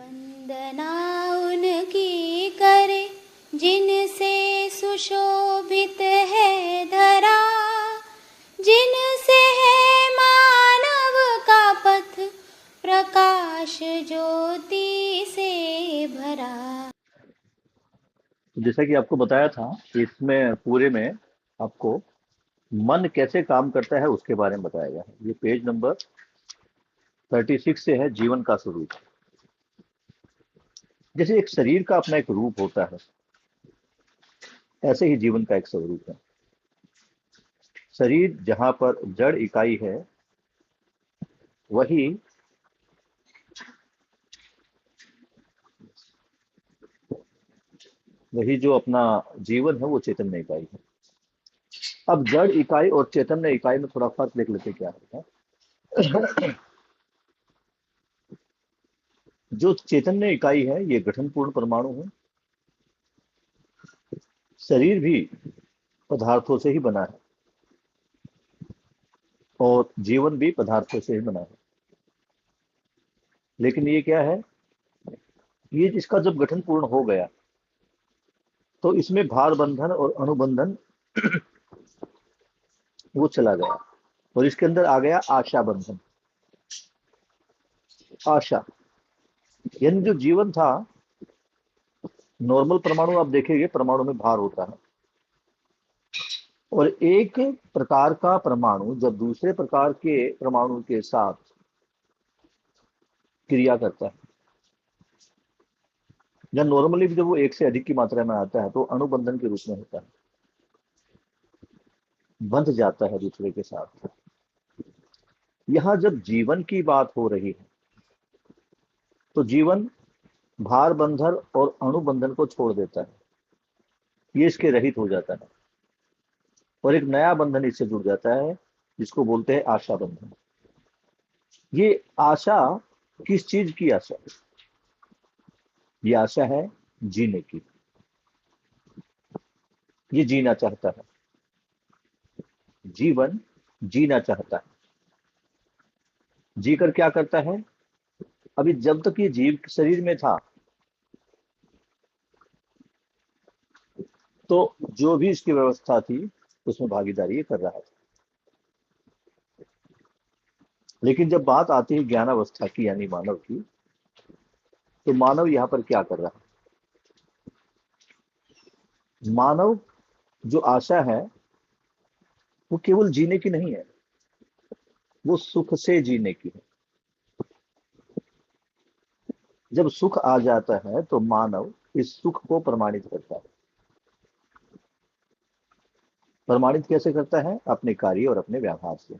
वंदना उनकी करे जिनसे सुशोभित है धरा, जिनसे है मानव का पथ प्रकाश ज्योति से भरा। जैसा कि आपको बताया था, इसमें पूरे में आपको मन कैसे काम करता है उसके बारे में बताया गया है। ये पेज नंबर 36 से है, जीवन का स्वरूप। जैसे एक शरीर का अपना एक रूप होता है, ऐसे ही जीवन का एक स्वरूप है। शरीर जहां पर जड़ इकाई है, वही वही जो अपना जीवन है वो चैतन्य इकाई है। अब जड़ इकाई और चैतन्य इकाई में थोड़ा फर्क देख लेते क्या होता है। जो चैतन्य इकाई है ये गठनपूर्ण परमाणु है। शरीर भी पदार्थों से ही बना है और जीवन भी पदार्थों से ही बना है। लेकिन ये क्या है, ये इसका जब गठन पूर्ण हो गया तो इसमें भार बंधन और अनुबंधन वो चला गया और इसके अंदर आ गया आशा बंधन। आशा यानी जो जीवन था, नॉर्मल परमाणु आप देखेंगे, परमाणु में भार होता है और एक प्रकार का परमाणु जब दूसरे प्रकार के परमाणु के साथ क्रिया करता है, या नॉर्मली जब वो एक से अधिक की मात्रा में आता है तो अनुबंधन के रूप में होता है, बंध जाता है दूसरे के साथ। यहां जब जीवन की बात हो रही है तो जीवन भार बंधन और अनुबंधन को छोड़ देता है, ये इसके रहित हो जाता है और एक नया बंधन इससे जुड़ जाता है जिसको बोलते हैं आशा बंधन। ये आशा किस चीज की आशा? ये आशा है जीने की। ये जीना चाहता है, जीवन जीना चाहता है। जीकर क्या करता है? अभी जब तक ये जीव शरीर में था तो जो भी इसकी व्यवस्था थी उसमें भागीदारी ये कर रहा था। लेकिन जब बात आती है ज्ञानावस्था की यानी मानव की, तो मानव यहाँ पर क्या कर रहा है? मानव जो आशा है वो केवल जीने की नहीं है, वो सुख से जीने की है। जब सुख आ जाता है तो मानव इस सुख को प्रमाणित करता है। प्रमाणित कैसे करता है? अपने कार्य और अपने व्यवहार से।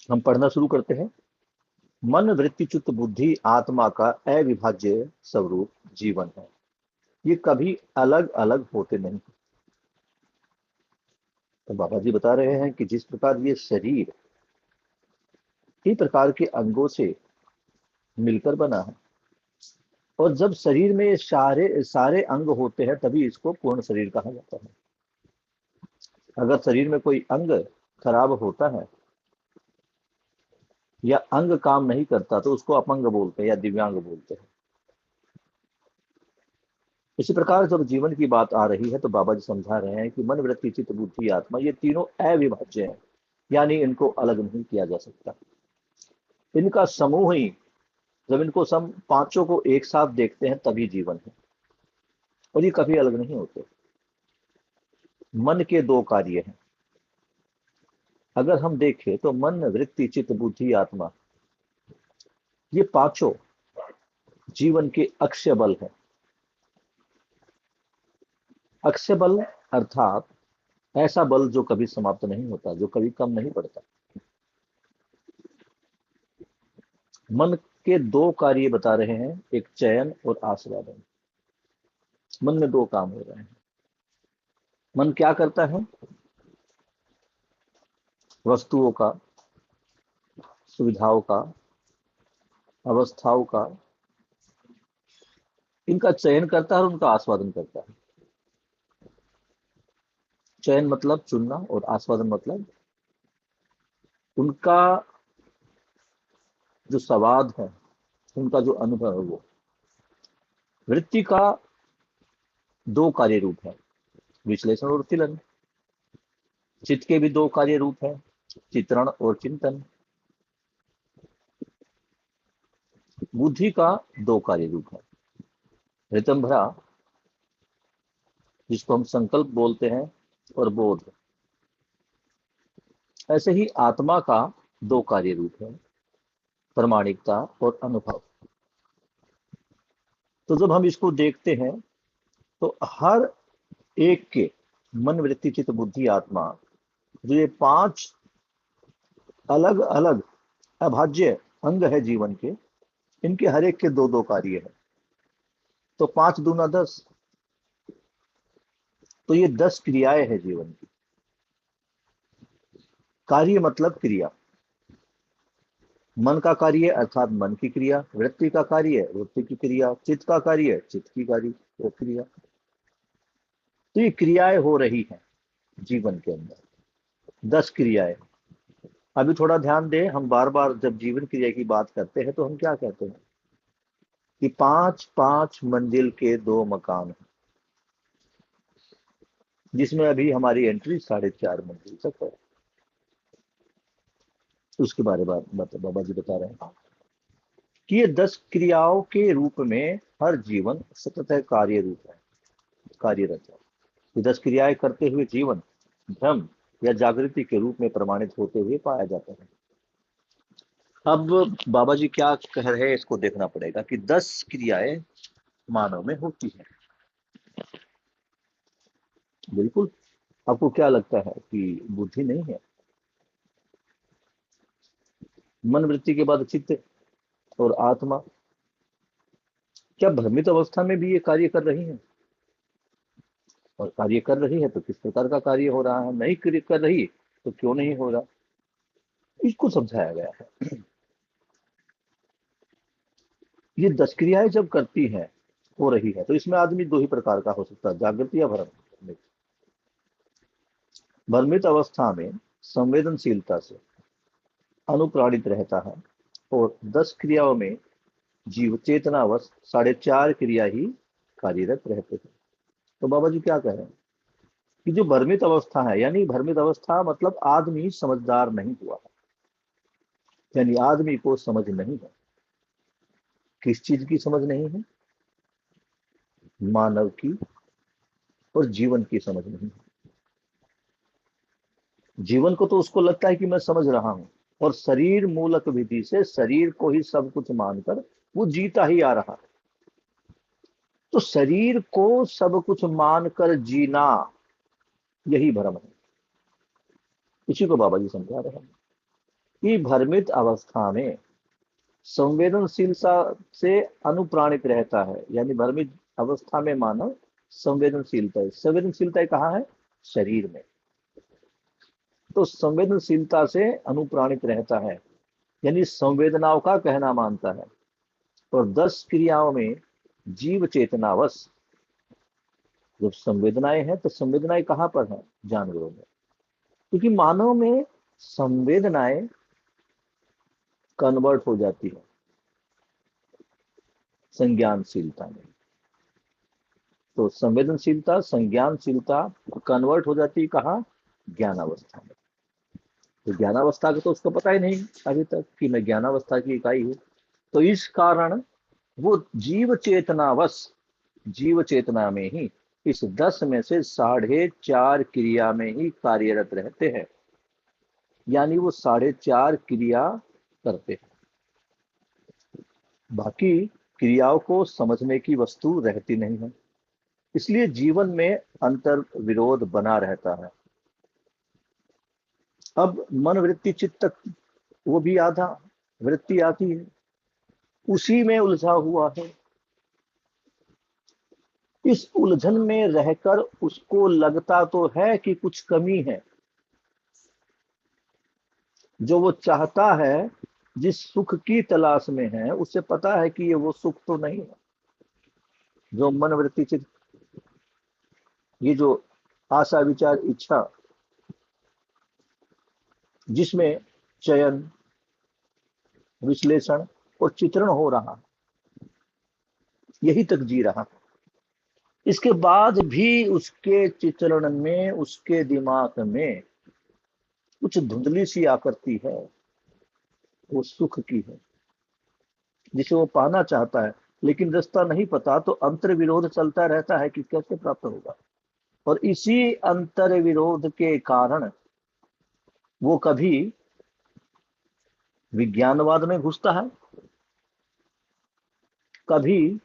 हम पढ़ना शुरू करते हैं। मन वृत्ति चित्त बुद्धि आत्मा का अविभाज्य स्वरूप जीवन है। ये कभी अलग अलग होते नहीं। तो बाबा जी बता रहे हैं कि जिस प्रकार ये शरीर कई प्रकार के अंगों से मिलकर बना है और जब शरीर में सारे सारे अंग होते हैं तभी इसको पूर्ण शरीर कहा जाता है। अगर शरीर में कोई अंग खराब होता है या अंग काम नहीं करता तो उसको अपंग बोलते हैं या दिव्यांग बोलते हैं। इसी प्रकार जब जीवन की बात आ रही है तो बाबा जी समझा रहे हैं कि मन वृत्ति चित्त बुद्धि आत्मा ये तीनों अविभाज्य हैं, यानी इनको अलग नहीं किया जा सकता। इनका समूह ही, जब इनको सब पांचों को एक साथ देखते हैं तभी जीवन है और ये कभी अलग नहीं होते। मन के दो कार्य हैं। अगर हम देखें तो मन वृत्ति चित्त बुद्धि आत्मा ये पांचों जीवन के अक्षय बल है। अक्षय बल अर्थात ऐसा बल जो कभी समाप्त नहीं होता, जो कभी कम नहीं पड़ता। मन के दो कार्य बता रहे हैं, एक चयन और आस्वादन। मन में दो काम हो रहे हैं। मन क्या करता है? वस्तुओं का, सुविधाओं का, अवस्थाओं का, इनका चयन करता है और उनका आस्वादन करता है। चयन मतलब चुनना और आस्वादन मतलब उनका जो स्वाद है, उनका जो अनुभव है, वो वृत्ति का दो कार्य रूप है, विश्लेषण और तिलन। चित्त के भी दो कार्य रूप है, चित्रण और चिंतन। बुद्धि का दो कार्य रूप है, रितम भरा, जिसको हम संकल्प बोलते हैं, और बोध। ऐसे ही आत्मा का दो कार्य रूप है, प्रामाणिकता और अनुभव। तो जब हम इसको देखते हैं तो हर एक के मन, वृत्ति, चित्त, बुद्धि, आत्मा, जो ये पांच अलग अलग अभाज्य अंग है जीवन के, इनके हर एक के दो दो कार्य है। तो 5 दूना 10, तो ये 10 क्रियाएं हैं जीवन की। कार्य मतलब क्रिया। मन का कार्य अर्थात मन की क्रिया, वृत्ति का कार्य वृत्ति की क्रिया, चित्त का कार्य चित्त की कार्य वो क्रिया। तो ये क्रियाएं हो रही हैं जीवन के अंदर, 10 क्रियाएं। अभी थोड़ा ध्यान दें, हम बार बार जब जीवन क्रिया की बात करते हैं तो हम क्या कहते हैं कि 5 मंजिल के 2 मकान हैं, जिसमें अभी हमारी एंट्री 4.5 मंजिल तक है। उसके बारे में बाबा जी बता रहे हैं कि ये 10 क्रियाओं के रूप में हर जीवन सतत कार्य रूप है, कार्यरत है। ये 10 क्रियाएं करते हुए जीवन भ्रम या जागृति के रूप में प्रमाणित होते हुए पाया जाता है। अब बाबा जी क्या कह रहे हैं, इसको देखना पड़ेगा कि 10 क्रियाएं मानव में होती हैं। बिल्कुल। आपको क्या लगता है कि बुद्धि नहीं है? मन, वृत्ति के बाद चित्त और आत्मा, क्या भ्रमित अवस्था में भी ये कार्य कर रही है? और कार्य कर रही है तो किस प्रकार का कार्य हो रहा है? नहीं कर रही तो क्यों नहीं हो रहा, इसको समझाया गया है। ये 10 क्रियाएं जब करती है, हो रही है, तो इसमें आदमी दो ही प्रकार का हो सकता है, जागृति या भ्रम। भ्रमित अवस्था में संवेदनशीलता से अनुप्राणित रहता है, और 10 क्रियाओं में जीव चेतनावश 4.5 क्रिया ही कार्यरत रहते हैं। तो बाबा जी क्या कह रहे हैं कि जो भ्रमित अवस्था है, यानी भ्रमित अवस्था मतलब आदमी समझदार नहीं हुआ है, यानी आदमी को समझ नहीं है। किस चीज की समझ नहीं है? मानव की और जीवन की समझ नहीं है। जीवन को तो उसको लगता है कि मैं समझ रहा हूं, और शरीर मूलक विधि से शरीर को ही सब कुछ मानकर वो जीता ही आ रहा है। तो शरीर को सब कुछ मानकर जीना, यही भ्रम है। इसी को बाबा जी समझा रहे हैं कि भ्रमित अवस्था में संवेदनशीलता से अनुप्राणित रहता है, यानी भ्रमित अवस्था में मानव संवेदनशीलता है। संवेदनशीलता कहाँ है? शरीर में। तो संवेदनशीलता से अनुप्राणित रहता है, यानी संवेदनाओं का कहना मानता है। और 10 क्रियाओं में जीव चेतनावश, जब संवेदनाएं हैं तो संवेदनाएं कहां पर हैं? जानवरों में। क्योंकि मानव में संवेदनाएं कन्वर्ट हो जाती है संज्ञानशीलता में। तो संवेदनशीलता, संज्ञानशीलता कन्वर्ट हो जाती है कहाँ? ज्ञानावस्था में। तो ज्ञानावस्था का तो उसको पता ही नहीं अभी तक कि मैं ज्ञानावस्था की इकाई हूं। तो इस कारण वो जीव चेतनावश, जीव चेतना में ही इस 10 में से 4.5 क्रिया में ही कार्यरत रहते हैं, यानी वो 4.5 क्रिया करते हैं। बाकी क्रियाओं को समझने की वस्तु रहती नहीं है, इसलिए जीवन में अंतर विरोध बना रहता है। अब मन, वृत्ति, चित्त तक वो भी आधा वृत्ति आती है, उसी में उलझा हुआ है। इस उलझन में रहकर उसको लगता तो है कि कुछ कमी है। जो वो चाहता है, जिस सुख की तलाश में है, उसे पता है कि ये वो सुख तो नहीं है। जो मन, वृत्ति, चित्त, ये जो आशा, विचार, इच्छा, जिसमें चयन, विश्लेषण और चित्रण हो रहा, यही तक जी रहा। इसके बाद भी उसके चित्रण में, उसके दिमाग में कुछ धुंधली सी आकृति है, वो सुख की है, जिसे वो पाना चाहता है, लेकिन रास्ता नहीं पता, तो अंतर विरोध चलता रहता है कि कैसे प्राप्त होगा। और इसी अंतर विरोध के कारण वो कभी विज्ञानवाद में घुसता है, कभी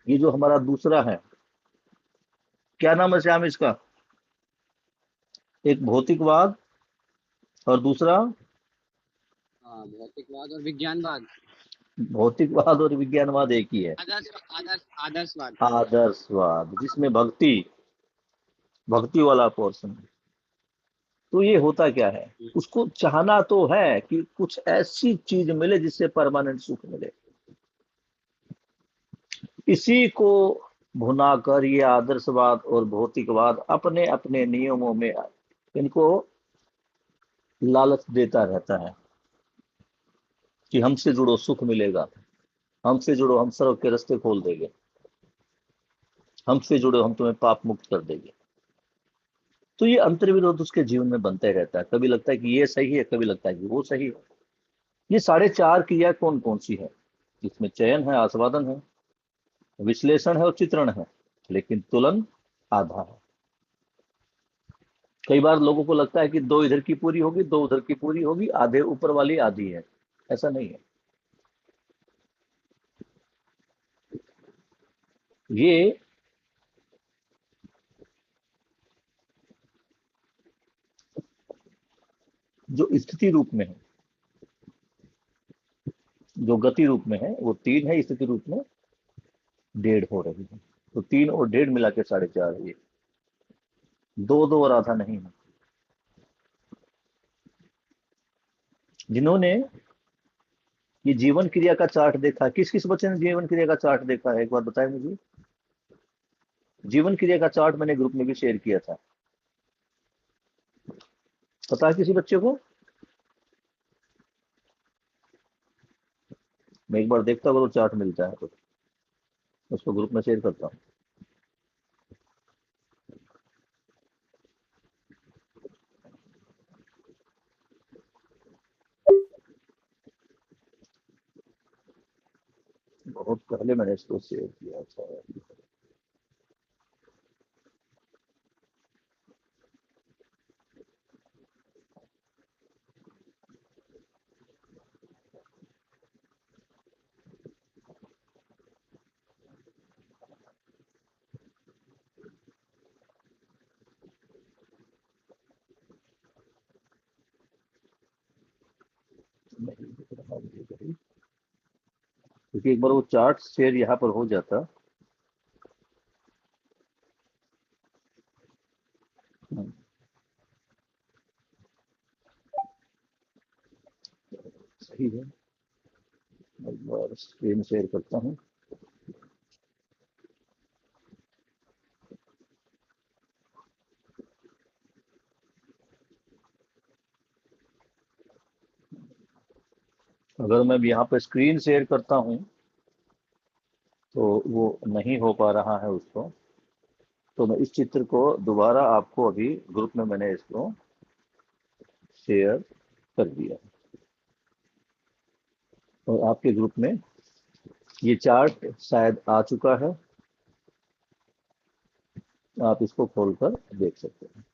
ये जो हमारा दूसरा है, क्या नाम है श्याम इसका, एक भौतिकवाद और दूसरा हाँ, भौतिकवाद और विज्ञानवाद। भौतिकवाद और विज्ञानवाद एक ही है, आदर्शवाद। आदर्शवाद, जिसमें भक्ति, भक्ति वाला पोर्शन है। तो ये होता क्या है, उसको चाहना तो है कि कुछ ऐसी चीज मिले जिससे परमानेंट सुख मिले। इसी को भुनाकर ये आदर्शवाद और भौतिकवाद अपने अपने नियमों में इनको लालच देता रहता है कि हमसे जुड़ो सुख मिलेगा, हमसे जुड़ो हम स्वर्ग के रास्ते खोल देंगे, हमसे जुड़ो हम तुम्हें पाप मुक्त कर देंगे। तो ये अंतर्विरोध उसके जीवन में बनते रहता है। कभी लगता है कि ये सही है, कभी लगता है कि वो सही है। ये साढ़े चार क्रिया कौन कौन सी है, इसमें चयन है, आस्वादन है, विश्लेषण है और चित्रण है, लेकिन तुलन आधा है। कई बार लोगों को लगता है कि दो इधर की पूरी होगी, दो उधर की पूरी होगी, आधे ऊपर वाली आधी है। ऐसा नहीं है। ये जो स्थिति रूप में है, जो गति रूप में है, वो तीन है, स्थिति रूप में डेढ़ हो रही है। तो तीन और डेढ़ मिला के साढ़े चार है। ये दो दो और आधा नहीं है। जिन्होंने ये जीवन क्रिया का चार्ट देखा, किस किस बच्चे ने जीवन क्रिया का चार्ट देखा है, एक बार बताएं मुझे। जीवन क्रिया का चार्ट मैंने ग्रुप में भी शेयर किया था, पता है किसी बच्चे को? मैं एक बार देखता हूँ, वो चार्ट मिलता है तो उसको ग्रुप में शेयर करता हूँ। बहुत पहले मैंने इसको शेयर किया था। नहीं दिख रहा मुझे कहीं, क्योंकि एक बार वो चार्ट शेयर यहाँ पर हो जाता। सही है, एक बार स्क्रीन शेयर करता हूँ। अगर मैं यहाँ पे स्क्रीन शेयर करता हूँ तो वो नहीं हो पा रहा है उसको, तो मैं इस चित्र को दोबारा आपको अभी ग्रुप में मैंने इसको शेयर कर दिया और आपके ग्रुप में ये चार्ट शायद आ चुका है, आप इसको खोलकर देख सकते हैं।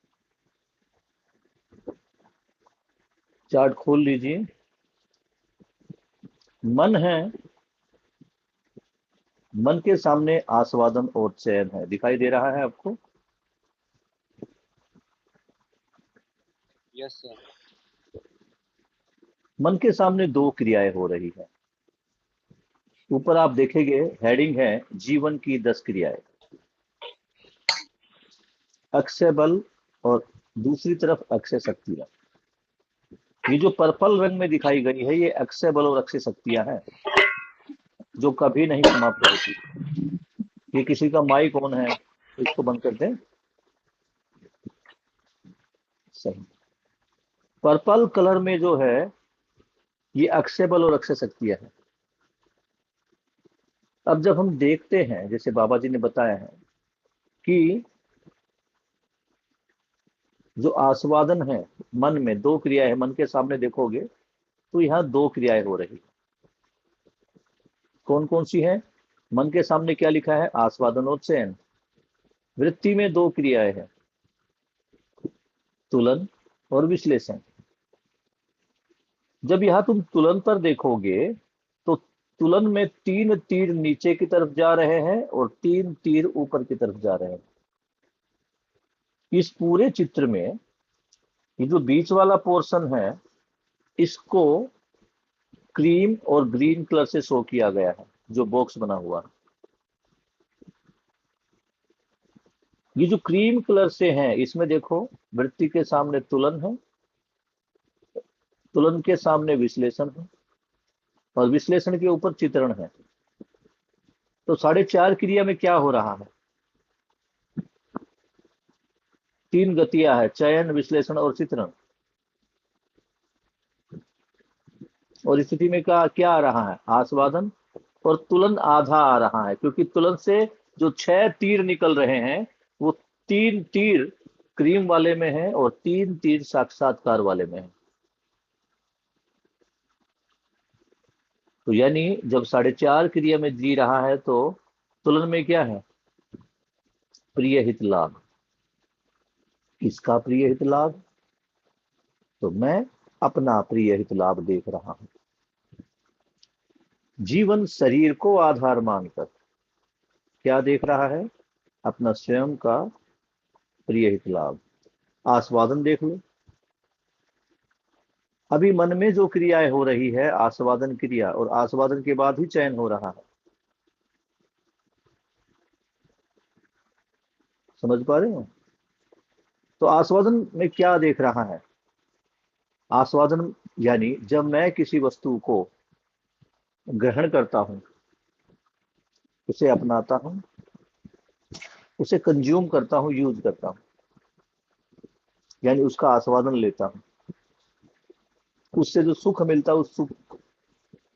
चार्ट खोल लीजिए। मन है, मन के सामने आस्वादन और चयन है, दिखाई दे रहा है आपको? Yes sir. मन के सामने दो क्रियाएं हो रही है। ऊपर आप देखेंगे हेडिंग है जीवन की 10 क्रियाएं, अक्षय बल और दूसरी तरफ अक्षय शक्तियां। ये जो पर्पल रंग में दिखाई गई है, ये अक्षय बल और अक्षय शक्तियां हैं जो कभी नहीं समाप्त होती। ये किसी का माइक ऑन है तो इसको बंद कर दें। सही। पर्पल कलर में जो है ये अक्षय बल और अक्षय शक्तियां है। अब जब हम देखते हैं, जैसे बाबा जी ने बताया है कि जो आस्वादन है, मन में दो क्रिया है, मन के सामने देखोगे तो यहाँ दो क्रियाएं हो रही। कौन कौन सी है? मन के सामने क्या लिखा है? आस्वादन और चयन। वृत्ति में दो क्रियाएं हैं, तुलन और विश्लेषण। जब यहां तुम तुलन पर देखोगे तो तुलन में तीन तीर नीचे की तरफ जा रहे हैं और तीन तीर ऊपर की तरफ जा रहे हैं। इस पूरे चित्र में ये जो बीच वाला पोर्शन है इसको क्रीम और ग्रीन कलर से शो किया गया है, जो बॉक्स बना हुआ है। ये जो क्रीम कलर से है इसमें देखो, वृत्ति के सामने तुलन है, तुलन के सामने विश्लेषण है और विश्लेषण के ऊपर चित्रण है। तो 4.5 क्रिया में क्या हो रहा है? तीन गतियां है, चयन, विश्लेषण और चित्रण। और इस स्थिति में क्या आ रहा है? आस्वादन और तुलन आधा आ रहा है, क्योंकि तुलन से जो 6 तीर निकल रहे हैं वो 3 तीर क्रीम वाले में है और 3 तीर साक्षात्कार वाले में है। तो यानी जब 4.5 क्रिया में जी रहा है तो तुलन में क्या है? प्रिय हित लाभ। किसका प्रिय हित लाभ? तो मैं अपना प्रिय हित लाभ देख रहा हूं। जीवन शरीर को आधार मानकर क्या देख रहा है? अपना स्वयं का प्रिय हित लाभ। आस्वादन देख लो, अभी मन में जो क्रियाएं हो रही है आस्वादन क्रिया, और आस्वादन के बाद ही चयन हो रहा है। समझ पा रहे हो? तो आस्वादन में क्या देख रहा है? आस्वादन यानी जब मैं किसी वस्तु को ग्रहण करता हूं, उसे अपनाता हूं, उसे कंज्यूम करता हूं, यूज करता हूं, यानी उसका आस्वादन लेता हूं, उससे जो सुख मिलता है उस सुख,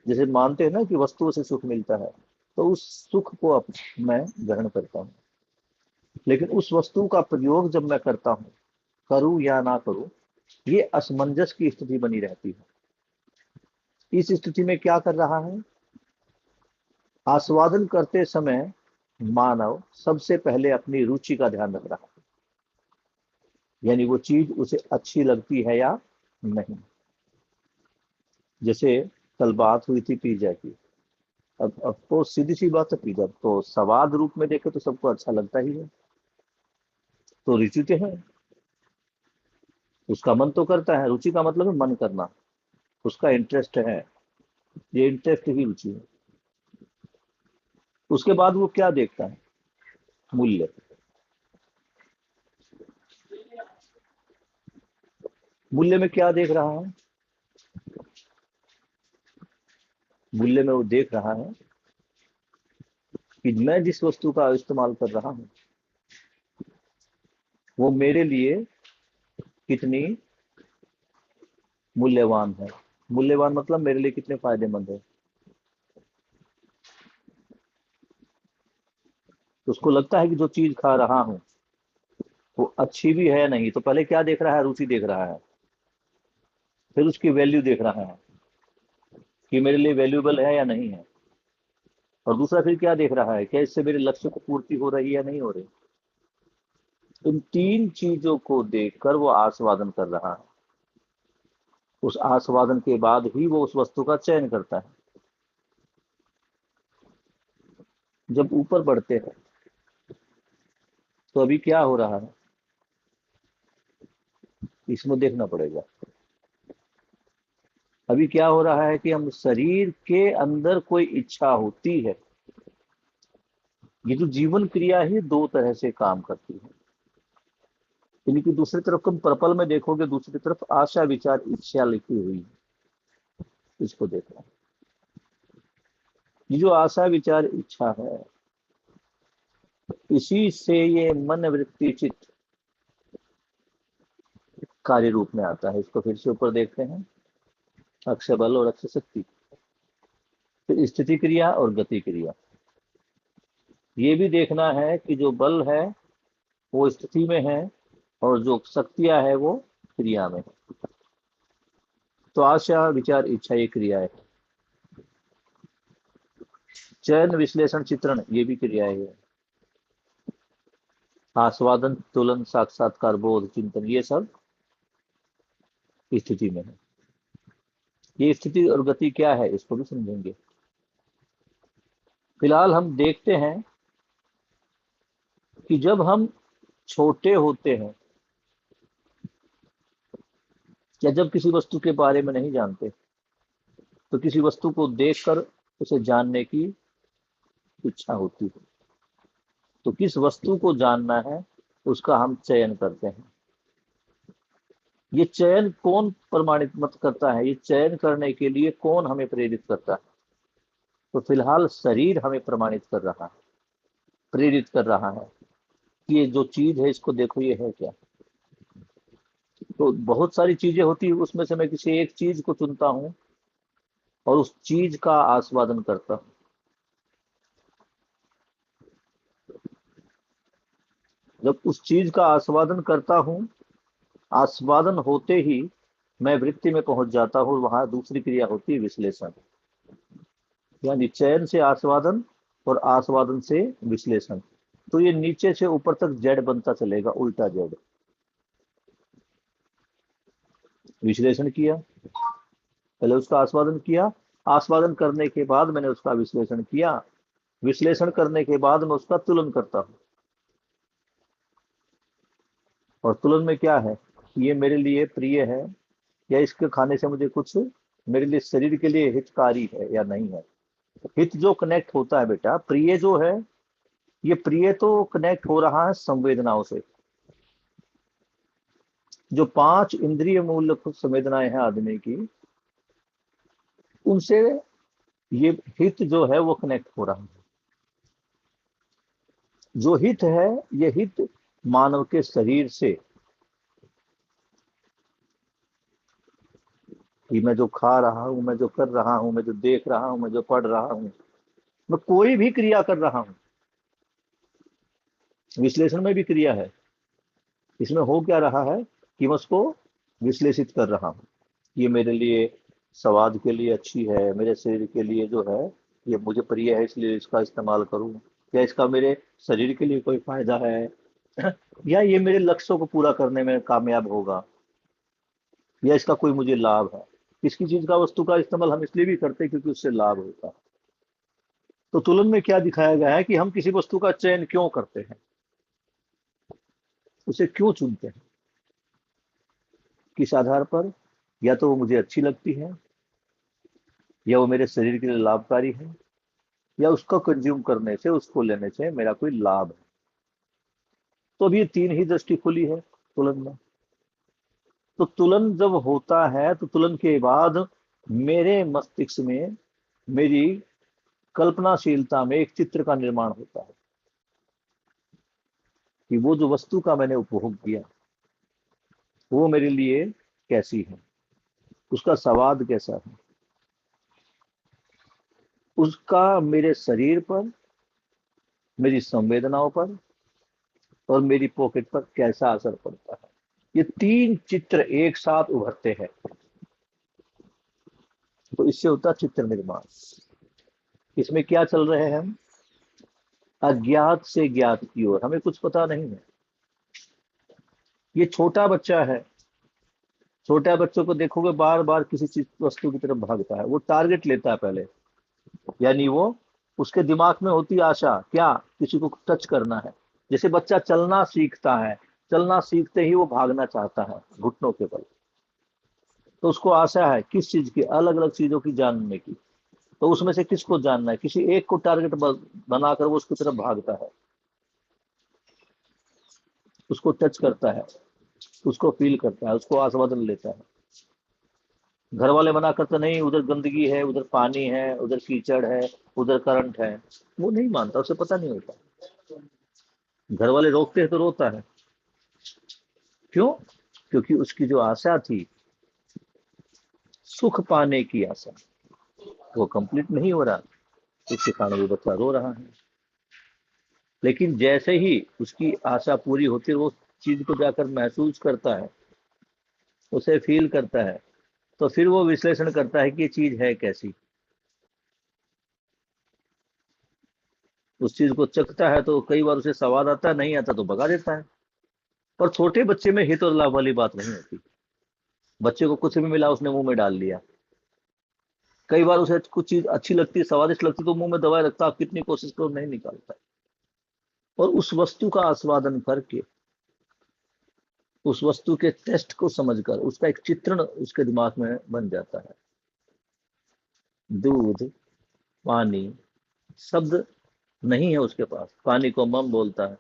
जैसे मानते हैं ना कि वस्तुओं से सुख मिलता है, तो उस सुख को मैं ग्रहण करता हूं। लेकिन उस वस्तु का प्रयोग जब मैं करता हूं, करूं या ना करूं, ये असमंजस की स्थिति बनी रहती है। इस स्थिति में क्या कर रहा है? आस्वादन करते समय मानव सबसे पहले अपनी रुचि का ध्यान रख रहा है, यानी वो चीज उसे अच्छी लगती है या नहीं। जैसे कल बात हुई थी पिज्जा की। अब तो सीधी सी बात है, पिज्जा तो स्वाद रूप में देखे तो सबको अच्छा लगता ही है, तो रुचि तो है, उसका मन तो करता है। रुचि का मतलब है मन करना, उसका इंटरेस्ट है, ये इंटरेस्ट ही रुचि है। उसके बाद वो क्या देखता है? मूल्य। मूल्य में क्या देख रहा है? मूल्य में वो देख रहा है कि मैं जिस वस्तु का इस्तेमाल कर रहा हूं वो मेरे लिए कितनी मूल्यवान है। मूल्यवान मतलब मेरे लिए कितने फायदेमंद है। तो उसको लगता है कि जो चीज खा रहा हूं वो अच्छी भी है नहीं, तो पहले क्या देख रहा है? रुचि देख रहा है, फिर उसकी वैल्यू देख रहा है कि मेरे लिए वैल्यूएबल है या नहीं है, और दूसरा फिर क्या देख रहा है? क्या इससे मेरे लक्ष्य को पूर्ति हो रही है या नहीं हो रही। इन तीन चीजों को देखकर वो आस्वादन कर रहा है। उस आस्वादन के बाद ही वो उस वस्तु का चयन करता है। जब ऊपर बढ़ते हैं तो अभी क्या हो रहा है इसमें देखना पड़ेगा। अभी क्या हो रहा है कि हम शरीर के अंदर कोई इच्छा होती है। ये जो जीवन क्रिया ही दो तरह से काम करती है, यानी कि दूसरी तरफ तुम पर्पल में देखोगे, दूसरी तरफ आशा विचार इच्छा लिखी हुई है, इसको देखना। ये जो आशा विचार इच्छा है, इसी से ये मन वृत्ति चित्त कार्य रूप में आता है। इसको फिर से ऊपर देखते हैं, अक्षय बल और अक्षय शक्ति, फिर स्थिति क्रिया और गति क्रिया। ये भी देखना है कि जो बल है वो स्थिति में है और जो शक्तियां है वो क्रिया में है। तो आशा, विचार, इच्छा ये क्रिया है। चयन, विश्लेषण, चित्रण ये भी क्रियाएं है। आस्वादन, तुलन, साक्षात्कार, बोध, चिंतन ये सब स्थिति में है। ये स्थिति और गति क्या है इसको भी समझेंगे। फिलहाल हम देखते हैं कि जब हम छोटे होते हैं या जब किसी वस्तु के बारे में नहीं जानते तो किसी वस्तु को देखकर उसे जानने की इच्छा होती है। तो किस वस्तु को जानना है उसका हम चयन करते हैं। ये चयन कौन प्रमाणित मत करता है, ये चयन करने के लिए कौन हमें प्रेरित करता है? तो फिलहाल शरीर हमें प्रमाणित कर रहा है, प्रेरित कर रहा है कि ये जो चीज है इसको देखो, ये है क्या। तो बहुत सारी चीजें होती है, उसमें से मैं किसी एक चीज को चुनता हूं और उस चीज का आस्वादन करता हूं। जब उस चीज का आस्वादन करता हूं, आस्वादन होते ही मैं वृत्ति में पहुंच जाता हूं। वहां दूसरी क्रिया होती है विश्लेषण, यानी चयन से आस्वादन और आस्वादन से विश्लेषण। तो ये नीचे से ऊपर तक जेड बनता चलेगा, उल्टा जेड। विश्लेषण किया, पहले उसका आस्वादन किया, आस्वादन करने के बाद मैंने उसका विश्लेषण किया, विश्लेषण करने के बाद मैं उसका तुलन करता हूं। और तुलन में क्या है, ये मेरे लिए प्रिय है या इसके खाने से मुझे कुछ मेरे लिए शरीर के लिए हितकारी है या नहीं है। हित जो कनेक्ट होता है बेटा, प्रिय जो है, ये प्रिय तो कनेक्ट हो रहा है संवेदनाओं से। जो 5 इंद्रिय मूल संवेदनाएं हैं आदमी की, उनसे ये हित जो है वो कनेक्ट हो रहा है। जो हित है, ये हित मानव के शरीर से, कि मैं जो खा रहा हूं, मैं जो कर रहा हूं, मैं जो देख रहा हूं, मैं जो पढ़ रहा हूं, मैं कोई भी क्रिया कर रहा हूं, विश्लेषण में भी क्रिया है। इसमें हो क्या रहा है कि मैं उसको विश्लेषित कर रहा हूं। ये मेरे लिए स्वाद के लिए अच्छी है, मेरे शरीर के लिए जो है ये मुझे प्रिय है, इसलिए इसका इस्तेमाल करूं, या इसका मेरे शरीर के लिए कोई फायदा है, या ये मेरे लक्ष्यों को पूरा करने में कामयाब होगा, या इसका कोई मुझे लाभ है। किसी चीज का, वस्तु का इस्तेमाल हम इसलिए भी करते हैं क्योंकि उससे लाभ होता है। तो तुलन में क्या दिखाया गया है कि हम किसी वस्तु का चयन क्यों करते हैं, उसे क्यों चुनते हैं, किस आधार पर। या तो वो मुझे अच्छी लगती है, या वो मेरे शरीर के लिए लाभकारी है, या उसको कंज्यूम करने से, उसको लेने से मेरा कोई लाभ है। तो अब ये 3 ही दृष्टि खुली है तुलन में। तो तुलन जब होता है तो तुलन के बाद मेरे मस्तिष्क में, मेरी कल्पनाशीलता में एक चित्र का निर्माण होता है कि वो जो वस्तु का मैंने उपभोग किया वो मेरे लिए कैसी है, उसका स्वाद कैसा है, उसका मेरे शरीर पर, मेरी संवेदनाओं पर और मेरी पॉकेट पर कैसा असर पड़ता है। ये 3 चित्र एक साथ उभरते हैं, तो इससे होता चित्र निर्माण। इसमें क्या चल रहे हैं हम, अज्ञात से ज्ञात की ओर, हमें कुछ पता नहीं है। ये छोटा बच्चा है, छोटा बच्चों को देखोगे बार बार किसी चीज वस्तु की तरफ भागता है, वो टारगेट लेता है पहले, यानी वो, उसके दिमाग में होती आशा क्या, किसी को टच करना है। जैसे बच्चा चलना सीखता है, चलना सीखते ही वो भागना चाहता है घुटनों के बल, तो उसको आशा है किस चीज की, अलग अलग चीजों की जानने की। तो उसमें से किसको जानना है, किसी एक को टारगेट बनाकर वो उसकी तरफ भागता है, उसको टच करता है, उसको फील करता है, उसको आस्वादन लेता है। घर वाले मना करते नहीं, उधर गंदगी है, उधर पानी है, उधर कीचड़ है, उधर करंट है, वो नहीं मानता, उसे पता नहीं होता। घर वाले रोकते हैं तो रोता है, क्यों, क्योंकि उसकी जो आशा थी सुख पाने की आशा, वो कंप्लीट नहीं हो रहा, इसके कारण वो बच्चा रो रहा है। लेकिन जैसे ही उसकी आशा पूरी होती है, वो चीज को जाकर महसूस करता है, उसे फील करता है, तो फिर वो विश्लेषण करता है कि ये चीज है कैसी। उस चीज को चखता है तो कई बार उसे स्वाद आता है, नहीं आता तो भगा देता है। और छोटे बच्चे में हित और लाभ वाली बात नहीं होती। बच्चे को कुछ भी मिला उसने मुंह में डाल लिया। कई बार उसे कुछ चीज अच्छी लगती है, स्वादिष्ट लगती है, तो मुंह में दबाए रखता, आप कितनी कोशिश करो नहीं निकालता। और उस वस्तु का आस्वादन करके, उस वस्तु के टेस्ट को समझकर उसका एक चित्रण उसके दिमाग में बन जाता है। दूध, पानी, शब्द नहीं है उसके पास, पानी को मम बोलता है,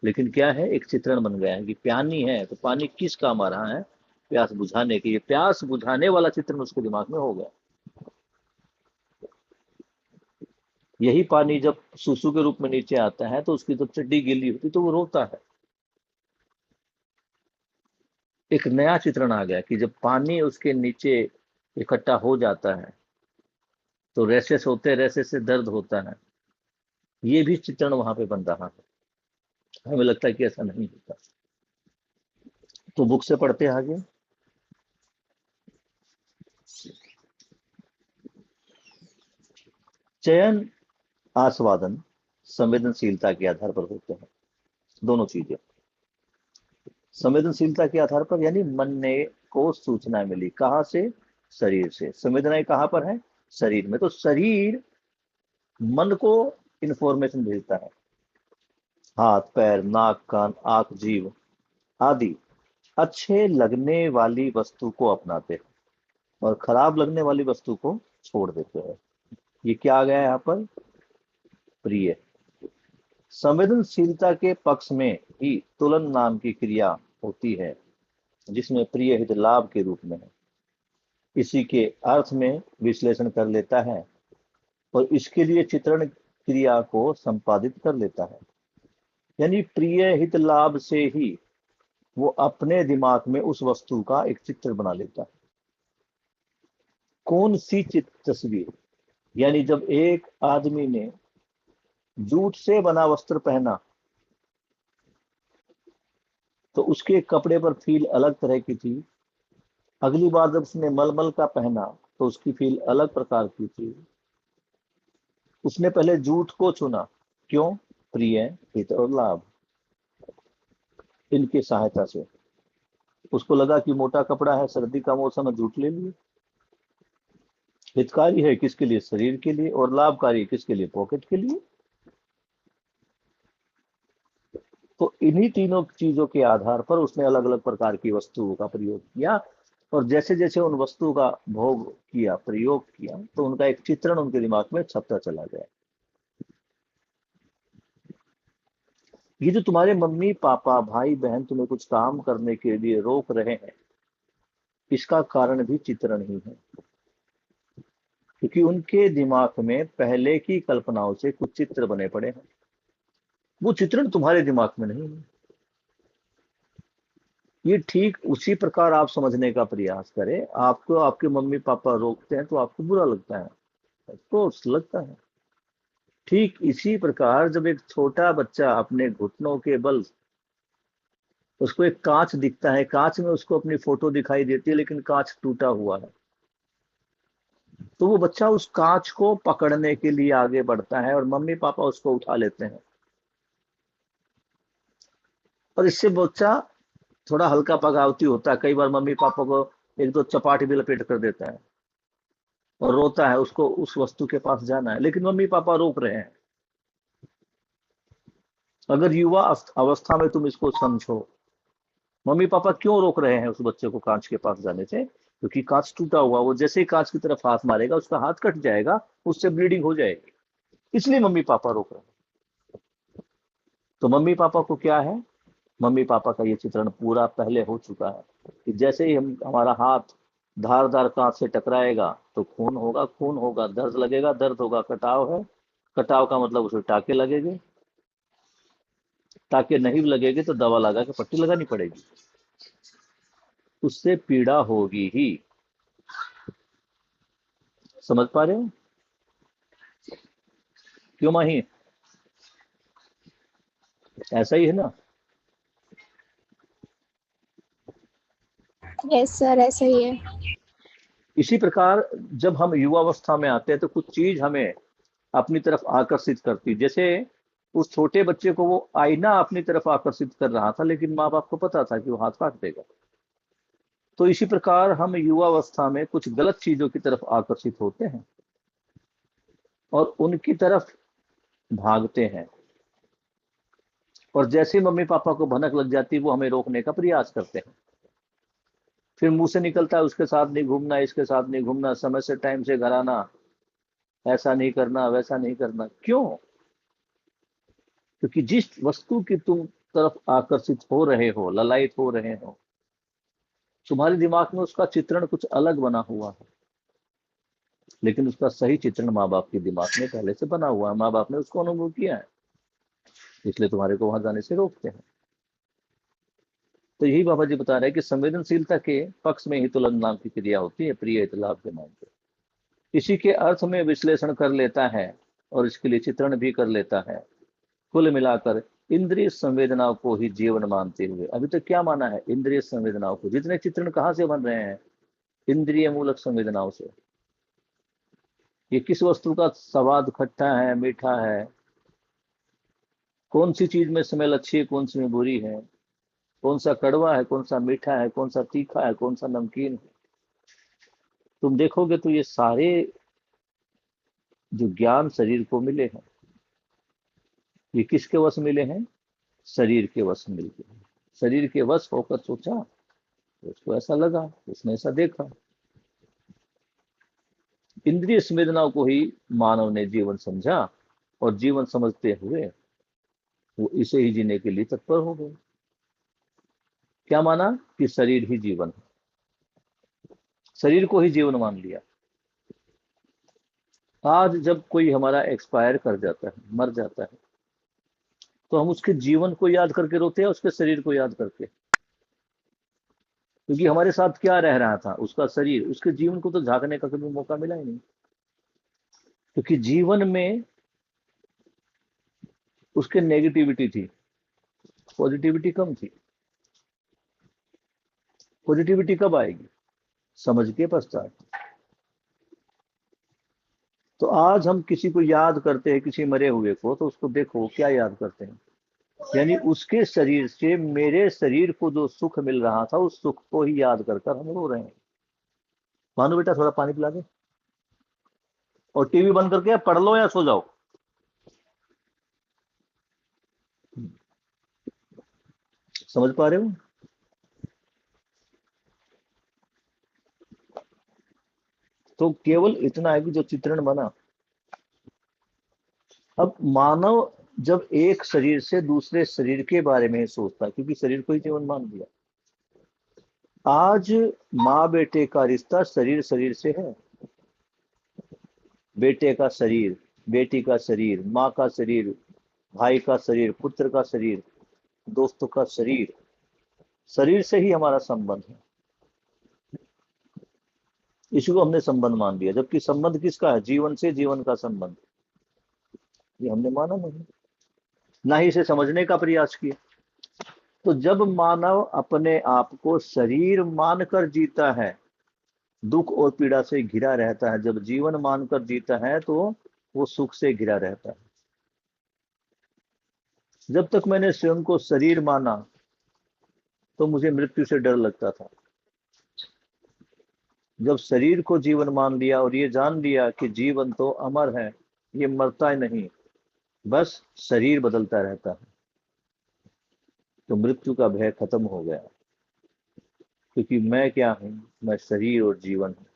लेकिन क्या है, एक चित्रण बन गया है कि पानी है तो पानी किस काम आ रहा है, प्यास बुझाने के। ये प्यास बुझाने वाला चित्रण उसके दिमाग में हो गया। यही पानी जब सुसु के रूप में नीचे आता है तो उसकी जब चड्डी गीली होती तो वो रोता है। एक नया चित्रण आ गया कि जब पानी उसके नीचे इकट्ठा हो जाता है तो रेशेस होते हैं, रेशेस से दर्द होता है। ये भी चित्रण वहां पे बन रहा है। हमें लगता है कि ऐसा नहीं होता। तो बुक से पढ़ते आगे। चयन, आस्वादन संवेदनशीलता के आधार पर होते हैं। दोनों चीजें संवेदनशीलता के आधार पर, यानी मन ने को सूचना मिली कहां से, शरीर से। संवेदनाएं कहां पर है, शरीर में। तो शरीर मन को इंफॉर्मेशन भेजता है। हाथ, पैर, नाक, कान, आंख, जीभ आदि अच्छे लगने वाली वस्तु को अपनाते हैं और खराब लगने वाली वस्तु को छोड़ देते हैं। ये क्या आ गया यहाँ पर, प्रिय। संवेदनशीलता के पक्ष में ही तुलन नाम की क्रिया होती है, जिसमें प्रिय हित लाभ के रूप में है। इसी के अर्थ में विश्लेषण कर लेता है और इसके लिए चित्रण क्रिया को संपादित कर लेता है। यानी प्रिय हित लाभ से ही वो अपने दिमाग में उस वस्तु का एक चित्र बना लेता है। कौन सी तस्वीर, यानी जब एक आदमी ने जूट से बना वस्त्र पहना तो उसके कपड़े पर फील अलग तरह की थी। अगली बार जब उसने मलमल का पहना तो उसकी फील अलग प्रकार की थी। उसने पहले जूट को चुना, क्यों, प्रिय हित और लाभ, इनकी सहायता से। उसको लगा कि मोटा कपड़ा है, सर्दी का मौसम है, जूट ले लिए। हितकारी है किसके लिए, शरीर के लिए, और लाभकारी किसके लिए, पॉकेट के लिए। तो इन्हीं तीनों चीजों के आधार पर उसने अलग अलग प्रकार की वस्तुओं का प्रयोग किया, और जैसे जैसे उन वस्तुओं का भोग किया, प्रयोग किया, तो उनका एक चित्रण उनके दिमाग में छपता चला गया। ये जो तुम्हारे मम्मी पापा भाई बहन तुम्हें कुछ काम करने के लिए रोक रहे हैं, इसका कारण भी चित्रण ही है। क्योंकि उनके दिमाग में पहले की कल्पनाओं से कुछ चित्र बने पड़े हैं, वो चित्रण तुम्हारे दिमाग में नहीं है। ये ठीक उसी प्रकार आप समझने का प्रयास करें। आपको आपके मम्मी पापा रोकते हैं तो आपको बुरा लगता है, तो लगता है। ठीक इसी प्रकार जब एक छोटा बच्चा अपने घुटनों के बल, उसको एक कांच दिखता है, कांच में उसको अपनी फोटो दिखाई देती है, लेकिन कांच टूटा हुआ है, तो वो बच्चा उस कांच को पकड़ने के लिए आगे बढ़ता है और मम्मी पापा उसको उठा लेते हैं। और इससे बच्चा थोड़ा हल्का पगावती होता है, कई बार मम्मी पापा को एक दो चपाट भी लपेट कर देता है और रोता है, उसको उस वस्तु के पास जाना है, लेकिन मम्मी पापा रोक रहे हैं। अगर युवा अवस्था में तुम इसको समझो, मम्मी पापा क्यों रोक रहे हैं उस बच्चे को कांच के पास जाने से, क्योंकि कांच टूटा हुआ, वो जैसे ही कांच की तरफ हाथ मारेगा उसका हाथ कट जाएगा, उससे ब्लीडिंग हो जाएगी, इसलिए मम्मी पापा रोक रहे हैं। तो मम्मी पापा को क्या है, मम्मी पापा का ये चित्रण पूरा पहले हो चुका है कि जैसे ही हमारा हाथ धारदार कांच से टकराएगा तो खून होगा, खून होगा दर्द लगेगा, दर्द होगा कटाव है, कटाव का मतलब उसे टाके लगेंगे, ताकि नहीं लगेगी तो दवा लगा के पट्टी लगानी पड़ेगी, उससे पीड़ा होगी ही। समझ पा रहे हो क्यों माही? ऐसा ही है ना? यस सर, ऐसा ही है। इसी प्रकार जब हम युवावस्था में आते हैं तो कुछ चीज हमें अपनी तरफ आकर्षित करती, जैसे उस छोटे बच्चे को वो आईना अपनी तरफ आकर्षित कर रहा था, लेकिन माँ बाप को पता था कि वो हाथ काट देगा। तो इसी प्रकार हम युवावस्था में कुछ गलत चीजों की तरफ आकर्षित होते हैं और उनकी तरफ भागते हैं, और जैसे मम्मी पापा को भनक लग जाती वो हमें रोकने का प्रयास करते हैं। फिर मुंह से निकलता है उसके साथ नहीं घूमना, इसके साथ नहीं घूमना, समय से टाइम से घर आना, ऐसा नहीं करना, वैसा नहीं करना। क्यों? क्योंकि जिस वस्तु की तुम तरफ आकर्षित हो रहे हो, ललायत हो रहे हो, तुम्हारे दिमाग में उसका चित्रण कुछ अलग बना हुआ है, लेकिन उसका सही चित्रण माँ बाप के दिमाग में पहले से बना हुआ है, माँ बाप ने उसको अनुभव किया है, इसलिए तुम्हारे को वहां जाने से रोकते हैं। तो यही बाबा जी बता रहे हैं कि संवेदनशीलता के पक्ष में ही तुलन नाम की क्रिया होती है, प्रिय हित लाभ के नाम पे। इसी के अर्थ में विश्लेषण कर लेता है और इसके लिए चित्रण भी कर लेता है। कुल मिलाकर इंद्रिय संवेदनाओं को ही जीवन मानते हुए, अभी तक क्या माना है? इंद्रिय संवेदनाओं को। जितने चित्रण कहाँ से बन रहे हैं? इंद्रिय मूलक संवेदनाओं से। ये किस वस्तु का स्वाद खट्टा है, मीठा है, कौन सी चीज में स्मेल अच्छी है, कौन सी में बुरी है, कौन सा कड़वा है, कौन सा मीठा है, कौन सा तीखा है, कौन सा नमकीन है, तुम देखोगे तो ये सारे जो ज्ञान शरीर को मिले हैं, ये किसके वश मिले हैं? शरीर के वश मिल गए। शरीर के वश होकर सोचा, उसको ऐसा लगा, उसने ऐसा देखा। इंद्रिय संवेदनाओं को ही मानव ने जीवन समझा और जीवन समझते हुए वो इसे ही जीने के लिए तत्पर हो गए। क्या माना? कि शरीर ही जीवन है, शरीर को ही जीवन मान लिया। आज जब कोई हमारा एक्सपायर कर जाता है, मर जाता है, तो हम उसके जीवन को याद करके रोते हैं, उसके शरीर को याद करके? क्योंकि हमारे साथ क्या रह रहा था? उसका शरीर। उसके जीवन को तो झांकने का कभी मौका मिला ही नहीं, क्योंकि जीवन में उसके नेगेटिविटी थी, पॉजिटिविटी कम थी। पॉजिटिविटी कब आएगी? समझ के पश्चात। तो आज हम किसी को याद करते हैं, किसी मरे हुए को, तो उसको देखो क्या याद करते हैं, यानी उसके शरीर से मेरे शरीर को जो सुख मिल रहा था, उस सुख को ही याद कर कर हम रो रहे हैं। मानो बेटा थोड़ा पानी पिला दे, और टीवी बंद करके पढ़ लो या सो जाओ। समझ पा रहे हो? तो केवल इतना है कि जो चित्रण बना, अब मानव जब एक शरीर से दूसरे शरीर के बारे में सोचता, क्योंकि शरीर को ही जीवन मान लिया। आज माँ बेटे का रिश्ता शरीर शरीर से है। बेटे का शरीर, बेटी का शरीर, माँ का शरीर, भाई का शरीर, पुत्र का शरीर, दोस्तों का शरीर, शरीर से ही हमारा संबंध है। इसी को हमने संबंध मान लिया, जबकि संबंध किसका है? जीवन से, जीवन का संबंध। ये हमने माना नहीं, ना ही इसे समझने का प्रयास किया। तो जब मानव अपने आप को शरीर मानकर जीता है, दुख और पीड़ा से घिरा रहता है। जब जीवन मानकर जीता है तो वो सुख से घिरा रहता है। जब तक मैंने स्वयं को शरीर माना तो मुझे मृत्यु से डर लगता था। जब शरीर को जीवन मान लिया और ये जान लिया कि जीवन तो अमर है, ये मरता ही नहीं, बस शरीर बदलता रहता है, तो मृत्यु का भय खत्म हो गया। क्योंकि मैं क्या हूं? मैं शरीर और जीवन हूं।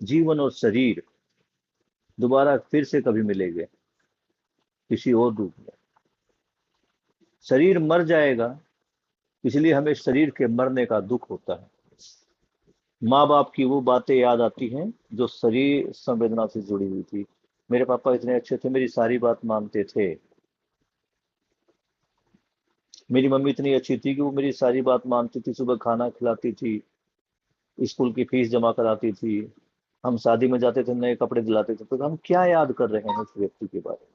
जीवन और शरीर दोबारा फिर से कभी मिलेंगे किसी और रूप में। शरीर मर जाएगा, इसलिए हमें शरीर के मरने का दुख होता है। माँ बाप की वो बातें याद आती हैं जो शरीर संवेदना से जुड़ी हुई थी। मेरे पापा इतने अच्छे थे, मेरी सारी बात मानते थे, मेरी मम्मी इतनी अच्छी थी कि वो मेरी सारी बात मानती थी, सुबह खाना खिलाती थी, स्कूल की फीस जमा कराती थी, हम शादी में जाते थे नए कपड़े दिलाते थे। तो हम क्या याद कर रहे हैं उस व्यक्ति के बारे में?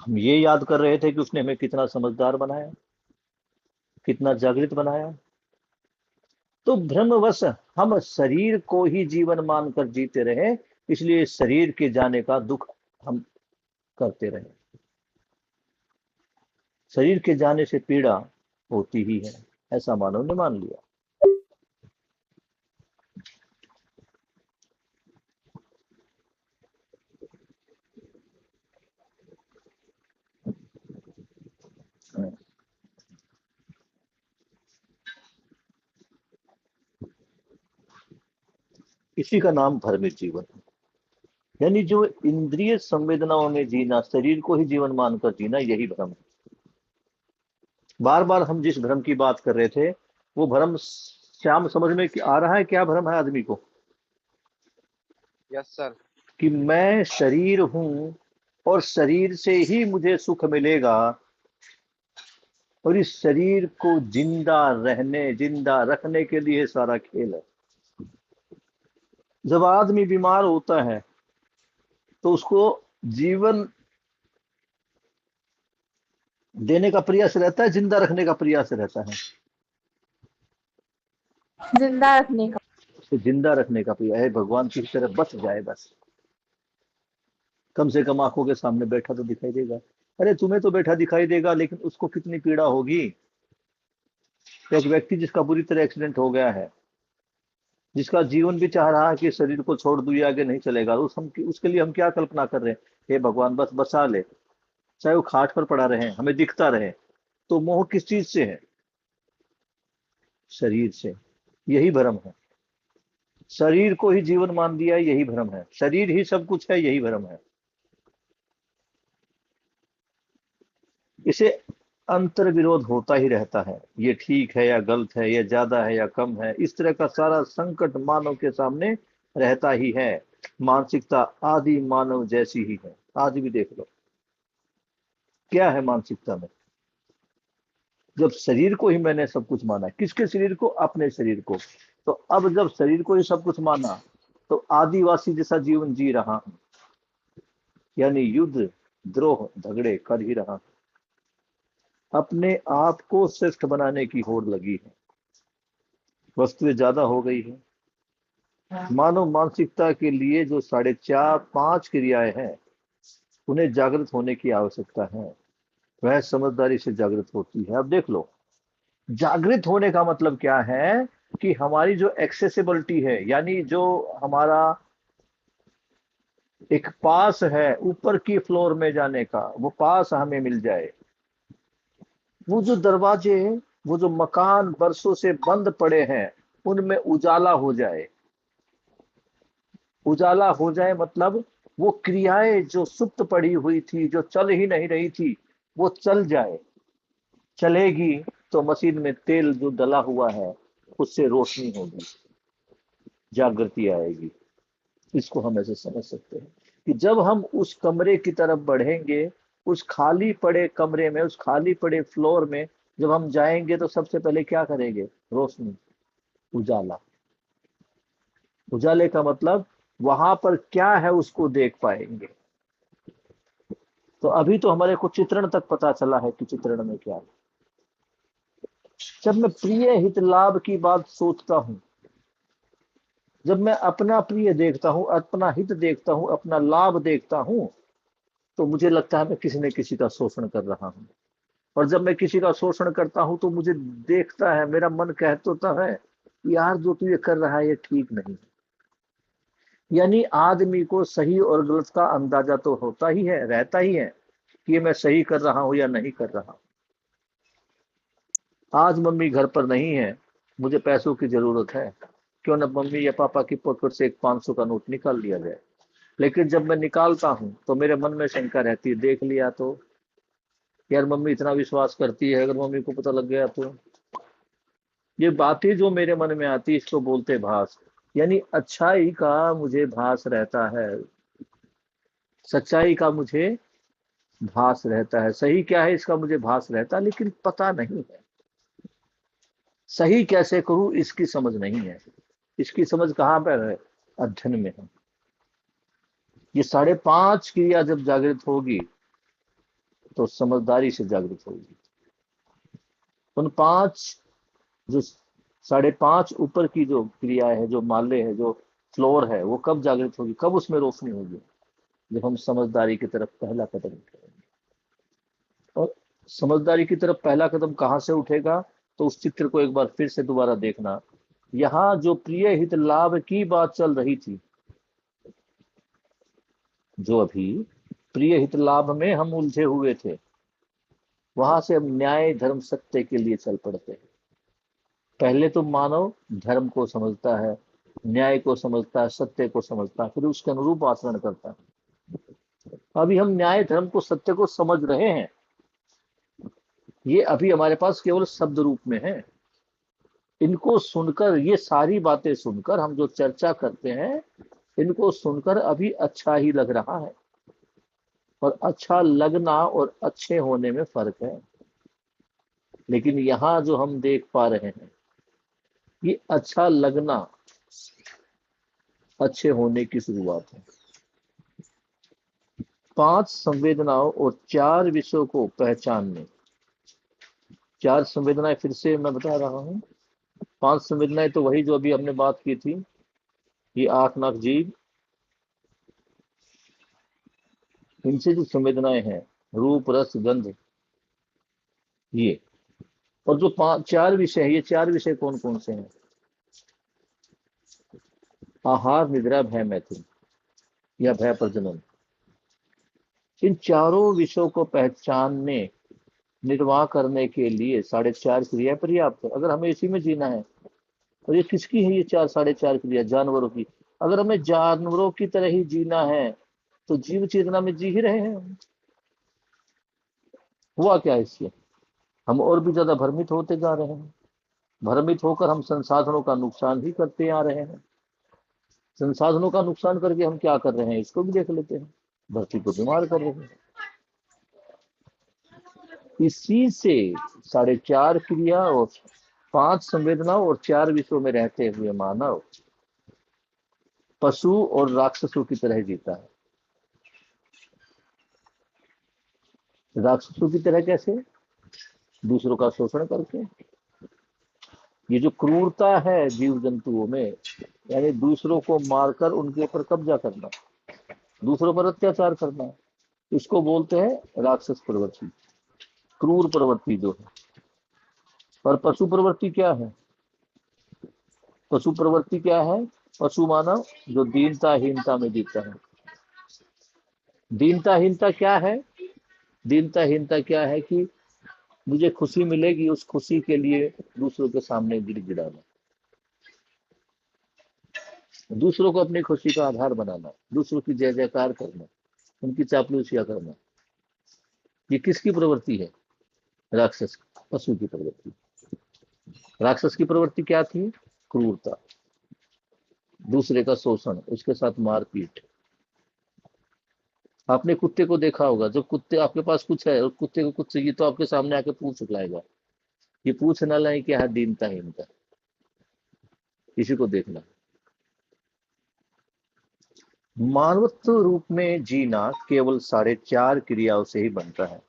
हम ये याद कर रहे थे कि उसने हमें कितना समझदार बनाया, कितना जागृत बनाया। तो भ्रमवश हम शरीर को ही जीवन मानकर जीते रहे, इसलिए शरीर के जाने का दुख हम करते रहे। शरीर के जाने से पीड़ा होती ही है, ऐसा मानव ने मान लिया। इसी का नाम भ्रमित जीवन है। यानी जो इंद्रिय संवेदनाओं में जीना, शरीर को ही जीवन मानकर जीना, यही भ्रम है। बार बार हम जिस भ्रम की बात कर रहे थे, वो भ्रम श्याम समझ में आ रहा है? क्या भ्रम है आदमी को? Yes sir. कि मैं शरीर हूं और शरीर से ही मुझे सुख मिलेगा, और इस शरीर को जिंदा रखने के लिए सारा खेल है। जब आदमी बीमार होता है तो उसको जीवन देने का प्रयास रहता है, जिंदा रखने का प्रयास रहता है? जिंदा रखने का। उसको जिंदा रखने का प्रयास है, भगवान की तरह बच जाए बस, कम से कम आंखों के सामने बैठा तो दिखाई देगा। अरे तुम्हें तो बैठा दिखाई देगा, लेकिन उसको कितनी पीड़ा होगी। एक व्यक्ति जिसका बुरी तरह एक्सीडेंट हो गया है, जिसका जीवन भी चाह रहा है कि शरीर को छोड़ दूं, आगे नहीं चलेगा, उसके लिए हम क्या कल्पना कर रहे हैं? हे भगवान बस बचा ले, चाहे वो खाट पर पड़ा रहे, हमें दिखता रहे। तो मोह किस चीज से है? शरीर से। यही भ्रम है। शरीर को ही जीवन मान दिया, यही भ्रम है। शरीर ही सब कुछ है, यही भ्रम है। इसे अंतर विरोध होता ही रहता है, ये ठीक है या गलत है, ये ज्यादा है या कम है, इस तरह का सारा संकट मानव के सामने रहता ही है। मानसिकता आदि मानव जैसी ही है। आज भी देख लो क्या है मानसिकता में। जब शरीर को ही मैंने सब कुछ माना, किसके शरीर को? अपने शरीर को। तो अब जब शरीर को ही सब कुछ माना, तो आदिवासी जैसा जीवन जी रहा हूं, यानी युद्ध द्रोह झगड़े कर ही रहा हूं, अपने आप को श्रेष्ठ बनाने की होड़ लगी है। वस्तुएं ज्यादा हो गई है। मानव मानसिकता के लिए जो 4.5-5 क्रियाएं हैं, उन्हें जागृत होने की आवश्यकता है। वह समझदारी से जागृत होती है। अब देख लो, जागृत होने का मतलब क्या है? कि हमारी जो एक्सेसिबिलिटी है, यानी जो हमारा एक पास है ऊपर की फ्लोर में जाने का, वो पास हमें मिल जाए। वो जो दरवाजे, वो जो मकान बरसों से बंद पड़े हैं, उनमें उजाला हो जाए। उजाला हो जाए मतलब वो क्रियाएं जो सुप्त पड़ी हुई थी, जो चल ही नहीं रही थी, वो चल जाए। चलेगी तो मशीन में तेल जो डला हुआ है, उससे रोशनी होगी, जागृति आएगी। इसको हम ऐसे समझ सकते हैं कि जब हम उस कमरे की तरफ बढ़ेंगे, उस खाली पड़े कमरे में, उस खाली पड़े फ्लोर में जब हम जाएंगे, तो सबसे पहले क्या करेंगे? रोशनी, उजाला। उजाले का मतलब वहां पर क्या है उसको देख पाएंगे। तो अभी तो हमारे को चित्रण तक पता चला है कि चित्रण में क्या है। जब मैं प्रिय हित लाभ की बात सोचता हूं, जब मैं अपना प्रिय देखता हूं, अपना हित देखता हूं, अपना लाभ देखता हूं, तो मुझे लगता है मैं किसी न किसी का शोषण कर रहा हूं। और जब मैं किसी का शोषण करता हूं, तो मुझे देखता है, मेरा मन कहता है यार जो तू ये कर रहा है ये ठीक नहीं। यानी आदमी को सही और गलत का अंदाजा तो होता ही है, रहता ही है कि ये मैं सही कर रहा हूं या नहीं कर रहा। आज मम्मी घर पर नहीं है, मुझे पैसों की जरूरत है, क्यों ना मम्मी या पापा की पॉकेट से एक 500 का नोट निकाल लिया जाए। लेकिन जब मैं निकालता हूं तो मेरे मन में शंका रहती है, देख लिया तो यार मम्मी इतना विश्वास करती है, अगर मम्मी को पता लग गया तो। ये बातें जो मेरे मन में आती, इसको बोलते भास। यानी अच्छाई का मुझे भास रहता है, सच्चाई का मुझे भास रहता है। सही क्या है इसका मुझे भास रहता है, लेकिन पता नहीं है सही कैसे करूं, इसकी समझ नहीं है। इसकी समझ कहाँ पर है? अध्ययन में है। ये 5.5 क्रिया जब जागृत होगी तो समझदारी से जागृत होगी। उन 5 जो 5.5 ऊपर की जो क्रिया है, जो माले है, जो फ्लोर है, वो कब जागृत होगी, कब उसमें रोशनी होगी? जब हम समझदारी की तरफ पहला कदम उठाएंगे। और समझदारी की तरफ पहला कदम कहाँ से उठेगा? तो उस चित्र को एक बार फिर से दोबारा देखना। यहाँ जो प्रिय हित लाभ की बात चल रही थी, जो अभी प्रिय हित लाभ में हम उलझे हुए थे, वहां से हम न्याय धर्म सत्य के लिए चल पड़ते हैं। पहले तो मानव धर्म को समझता है, न्याय को समझता है, सत्य को समझता है, फिर उसके अनुरूप आचरण करता है। अभी हम न्याय धर्म को सत्य को समझ रहे हैं, ये अभी हमारे पास केवल शब्द रूप में है। इनको सुनकर, ये सारी बातें सुनकर, हम जो चर्चा करते हैं, इनको सुनकर अभी अच्छा ही लग रहा है। और अच्छा लगना और अच्छे होने में फर्क है। लेकिन यहाँ जो हम देख पा रहे हैं, ये अच्छा लगना अच्छे होने की शुरुआत है। 5 संवेदनाओं और 4 विषयों को पहचानने। 4 संवेदनाएं फिर से मैं बता रहा हूं। 5 संवेदनाएं तो वही जो अभी हमने बात की थी। ये आंख नाक जीभ, इनसे जो संवेदनाएं हैं, रूप रस गंध, ये। और जो 4 विषय है, ये 4 विषय कौन कौन से हैं? आहार, निद्रा, भय, मैथुन या भय प्रजनन। इन चारों विषयों को पहचानने, निर्वाह करने के लिए 4.5 क्रिया पर्याप्त है। अगर हमें इसी में जीना है, और ये किसकी है ये 4.5 क्रिया? जानवरों की। अगर हमें जानवरों की तरह ही जीना है तो जीव चेतना में जी ही रहे हैं। हुआ क्या इससे? हम और भी ज्यादा भ्रमित होते जा रहे हैं। भ्रमित होकर हम संसाधनों का नुकसान ही करते आ रहे हैं। संसाधनों का नुकसान करके हम क्या कर रहे हैं, इसको भी देख लेते हैं। धरती को बीमार कर रहे हैं। इसी से 4.5 क्रिया और 5 संवेदनाओं और 4 विषयों में रहते हुए मानव पशु और राक्षसों की तरह जीता है। राक्षसों की तरह कैसे? दूसरों का शोषण करके। ये जो क्रूरता है जीव जंतुओं में, यानी दूसरों को मारकर उनके ऊपर कब्जा करना, दूसरों पर अत्याचार करना, इसको बोलते हैं राक्षस प्रवृत्ति, क्रूर प्रवृत्ति जो है। और पशु प्रवृत्ति क्या है? पशु प्रवृत्ति क्या है? पशु मानव जो दीनताहीनता में जीता है। दीनताहीनता क्या है? दीनताहीनता क्या है? कि मुझे खुशी मिलेगी, उस खुशी के लिए दूसरों के सामने गिड़गिड़ाना, दूसरों को अपनी खुशी का आधार बनाना, दूसरों की जय जयकार करना, उनकी चापलूसियां करना। ये किसकी प्रवृत्ति है? राक्षस, पशु की प्रवृत्ति। राक्षस की प्रवृत्ति क्या थी? क्रूरता, दूसरे का शोषण, उसके साथ मारपीट। आपने कुत्ते को देखा होगा, जब कुत्ते आपके पास कुछ है और कुत्ते को कुछ चाहिए तो आपके सामने आके पूछ उठलाएगा। ये पूछ न लाए क्या है? दीनताहीनता। किसी को देखना। मानवत्व रूप में जीना केवल 4.5 क्रियाओं से ही बनता है।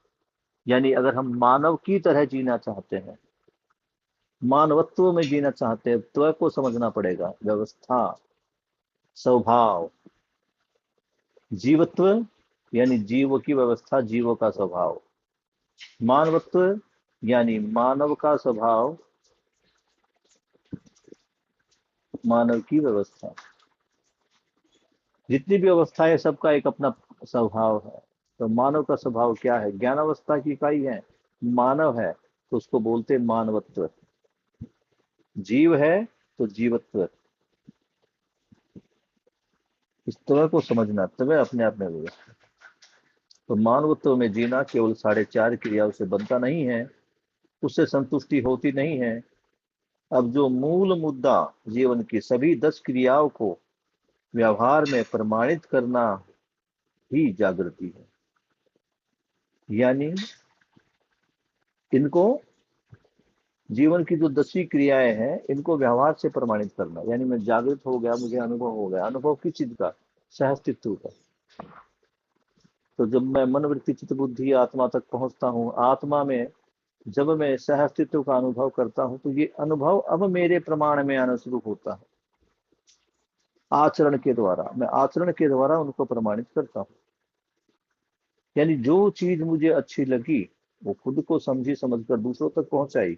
यानी अगर हम मानव की तरह जीना चाहते हैं, मानवत्व में जीना चाहते हैं, तो को समझना पड़ेगा। व्यवस्था, स्वभाव, जीवत्व यानी जीव की व्यवस्था, जीवों का स्वभाव। मानवत्व यानी मानव का स्वभाव, मानव की व्यवस्था। जितनी भी अवस्था है, सबका एक अपना स्वभाव है। तो मानव का स्वभाव क्या है? ज्ञान अवस्था की इकाई है, मानव है तो उसको बोलते मानवत्व। जीव है तो जीवत्व। इस तरह को समझना, तब अपने आप में व्यवस्था। तो मानवत्व में जीना केवल 4.5 क्रियाओं से बनता नहीं है, उससे संतुष्टि होती नहीं है। अब जो मूल मुद्दा जीवन की सभी 10 क्रियाओं को व्यवहार में प्रमाणित करना ही जागृति है। यानी इनको जीवन की जो 10वीं क्रियाएं हैं इनको व्यवहार से प्रमाणित करना, यानी मैं जागृत हो गया, मुझे अनुभव हो गया। अनुभव किस चीज का? सहअस्तित्व का। तो जब मैं मन वृत्ति चित्त बुद्धि आत्मा तक पहुंचता हूँ, आत्मा में जब मैं सहअस्तित्व का अनुभव करता हूँ, तो ये अनुभव अब मेरे प्रमाण में आना शुरू होता है। आचरण के द्वारा, मैं आचरण के द्वारा उनको प्रमाणित करता हूँ। यानी जो चीज मुझे अच्छी लगी वो खुद को समझी समझकर दूसरों तक पहुंचाई।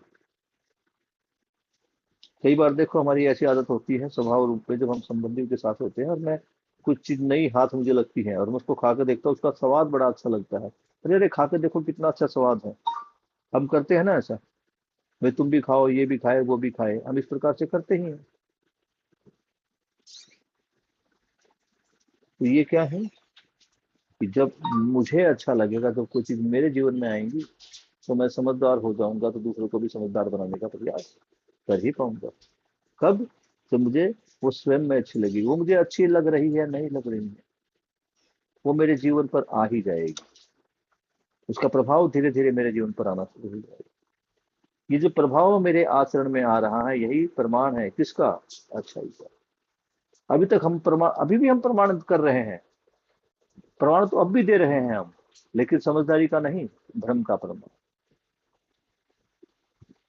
कई बार देखो हमारी ऐसी आदत होती है स्वभाव रूप में, जब हम संबंधियों के साथ होते हैं और मैं कुछ चीज नई हाथ मुझे लगती है और मैं उसको खा के देखता हूँ, उसका स्वाद बड़ा अच्छा लगता है। अरे अरे खा के देखो कितना अच्छा स्वाद है। हम करते हैं ना ऐसा, भाई तुम भी खाओ, ये भी खाए वो भी खाए, हम इस प्रकार से करते ही हैं। तो ये क्या है कि जब मुझे अच्छा लगेगा, जब कोई चीज मेरे जीवन में आएंगी, तो मैं समझदार हो जाऊंगा, तो दूसरों को भी समझदार बनाने का प्रयास कर ही पाऊंगा। कब? जब मुझे वो स्वयं में अच्छी लगी, वो मुझे अच्छी लग रही है नहीं लग रही है, वो मेरे जीवन पर आ ही जाएगी। उसका प्रभाव धीरे धीरे मेरे जीवन पर आना शुरू हो जाएगा। ये जो प्रभाव मेरे आचरण में आ रहा है, यही प्रमाण है किसका? अच्छाई का। अभी तक हम प्रमाण, अभी भी हम प्रमाणित कर रहे हैं, प्रमाण तो अब भी दे रहे हैं हम, लेकिन समझदारी का नहीं, भ्रम का प्रमाण।